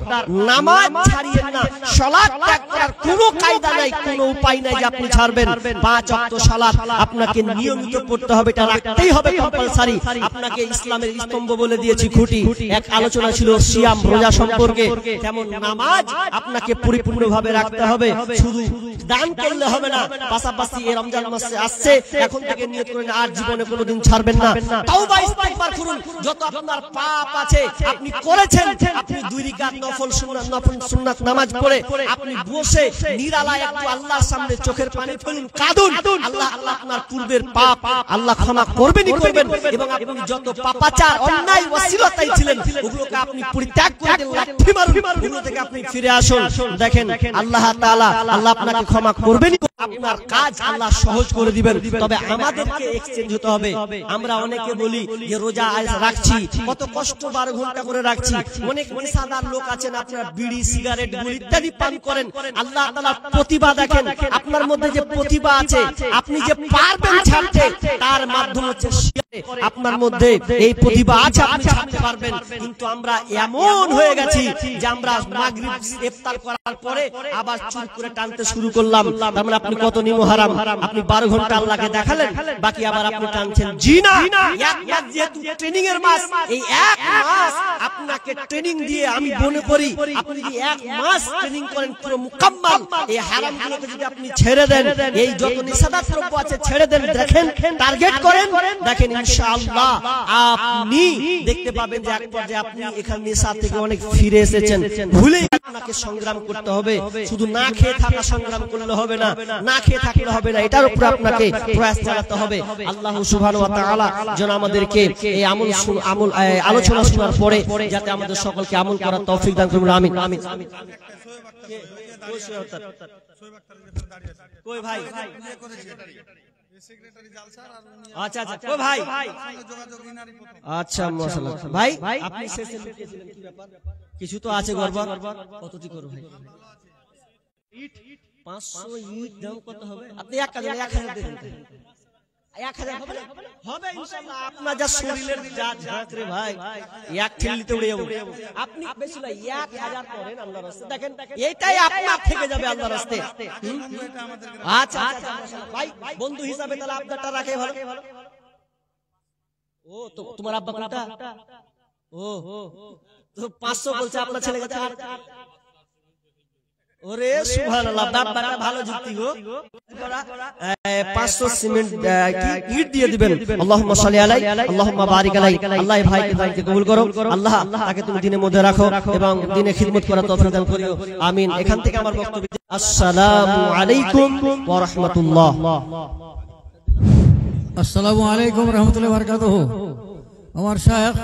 নামাজ ছাড়িয়েন না সালাত ত্যাগ করার কোনো কায়দা নাই কোনো উপায় নাই যে আপনি ছাড়বেন 5 ওয়াক্ত সালাত আপনাকে নিয়মিত পড়তে হবে, এটা রাখতেই হবে কম্পালসারি। আপনাকে ইসলামের স্তম্ভ বলে দিয়েছি খুঁটি। এক আলোচনা ছিল সিয়াম রোজা সম্পর্কে, তেমন নামাজ আপনাকে পরিপূর্ণভাবে রাখতে হবে। শুধু দান করলে হবে না, পাশাপাশি এই রমজান মাসে আসছে, এখন থেকে নিয়ত করেন আর জীবনে কোনোদিন ছাড়বেন না। তাওবা ইস্তিগফার করুন, যত আপনার পাপ আছে আপনি করেছেন, আপনি 2 রাকাত নফল সুন্নাত নামাজ পড়ে আপনি বসে নিরালায় একটু আল্লাহর সামনে চোখের পানি ফেলুন, কাঁদুন। আল্লাহ আপনার পূর্বের পাপ আল্লাহ ক্ষমা করবেনই করবেন, এবং আপনি যত পাপাচার অন্যায় ওয়াসিলতায় ছিলেন ওগুলোকে আপনি পরিত্যাগ করে দিন, লাথি মারুন, ওগুলো থেকে আপনি ফিরে আসুন। দেখেন আল্লাহ তাআলা আল্লাহ আপনাকে ক্ষমা করবেনই, আপনার কাজ আল্লাহ সহজ করে দিবেন। তবে আমাদেরকে এক্সচেঞ্জ হতে হবে। আমরা অনেকে বলি যে রোজা রাখছি, কত কষ্ট 12 ঘন্টা করে রাখছি। অনেক নেশাদার লোক আছেন, আপনারা বিড়ি সিগারেট গুলি ইত্যাদি পান করেন। আল্লাহ তাআলার প্রতিভা দেখেন, আপনার মধ্যে যে প্রতিভা আছে, আপনি যে পারবেন ছাড়তে, তার মাধ্যম হচ্ছে আপনার মধ্যে এই প্রতিভা আছে, আপনি ছাড়তে পারবেন। কিন্তু আমরা এমন হয়ে গেছি যে আমরা মাগরিব ইফতার করার পরে আবার চুপ করে টানতে শুরু করলাম। তার মানে আপনি কত নিমহারাম, আপনি 12 ঘন্টা আল্লাহকে দেখালেন, বাকি আবার আপনি টানছেন। জি না, এক মাস যেহেতু ট্রেনিং এর মাস, এই এক মাস আপনাকে ট্রেনিং দিয়ে আমি মনে করি আপনি যদি 1 মাস ট্রেনিং করেন পুরো মুকাম্মাল, এই হারামগুলোকে যদি আপনি ছেড়ে দেন, এই যত নিষেধাজ্ঞা দ্রব্য আছে ছেড়ে দেন, দেখেন টার্গেট করেন, দেখেন ইনশাআল্লাহ আপনি দেখতে পাবেন যে এক পর্যায়ে আপনি এখান নেশা থেকে অনেক ফিরে এসেছেন। ভুলে আপনাকে সংগ্রাম করতে হবে, শুধু না খেয়ে থাকা সংগ্রাম করলে হবে না, না খেয়ে থাকলে হবে না, এটার উপর আপনাকে প্রয়াস চালাতে হবে। আল্লাহ সুবহানাহু ওয়া তাআলা যেন আমাদেরকে এই আমল আলোচনা শোনার পরে যাতে আমাদের সকলকে আমল করার তৌফিক দান করুন, আমিন আমিন। কই ভাই? আচ্ছা আচ্ছা, কই ভাই? আচ্ছা মাশাআল্লাহ ভাই, আপনি শেষে লিখেছিলেন কি ব্যাপার? কিছু তো আছে গড়বড়, কতটি করব ভাই? 500 ইট দাম কত হবে? আপনি 1000 দেন। 1000 হবে না? হবে ইনশাআল্লাহ। আপনার যা শরীরের যা ঝাঁক রে ভাই, এক ঠেলিতে উড়ে যাবে। আপনি বেশি না 1000 করেন আল্লাহর রাস্তায়, দেখেন এইটাই আপনার থেকে যাবে আল্লাহর রাস্তায়। আচ্ছা আচ্ছা মাশাআল্লাহ ভাই, বন্ধু হিসাবে তাহলে আপনারটা রাখে ভালো। ও তো তোমার আব্বা কোনটা? ও তো 500 বলছে আপনার ছেলে কাছে। ওরে সুবহানাল্লাহ, বাবাটা ভালো যুক্তি গো। 500 সিমেন্ট কি ইট দিয়ে দিবেন। আল্লাহুম্মা সাল্লি আলাই, আল্লাহুম্মা বারিক আলাই। আল্লাহ ভাইকে কবুল করো, আল্লাহ তাকে তুমি দিনের মধ্যে রাখো এবং দিনে খিদমত করার তৌফিক দান করিও, আমিন। এখান থেকে আমার বক্তব্য। আসসালামু আলাইকুম ওয়া রাহমাতুল্লাহ। আসসালামু আলাইকুম ওয়া রাহমাতুল্লাহি ওয়া বারাকাতুহু। আমার শায়েখ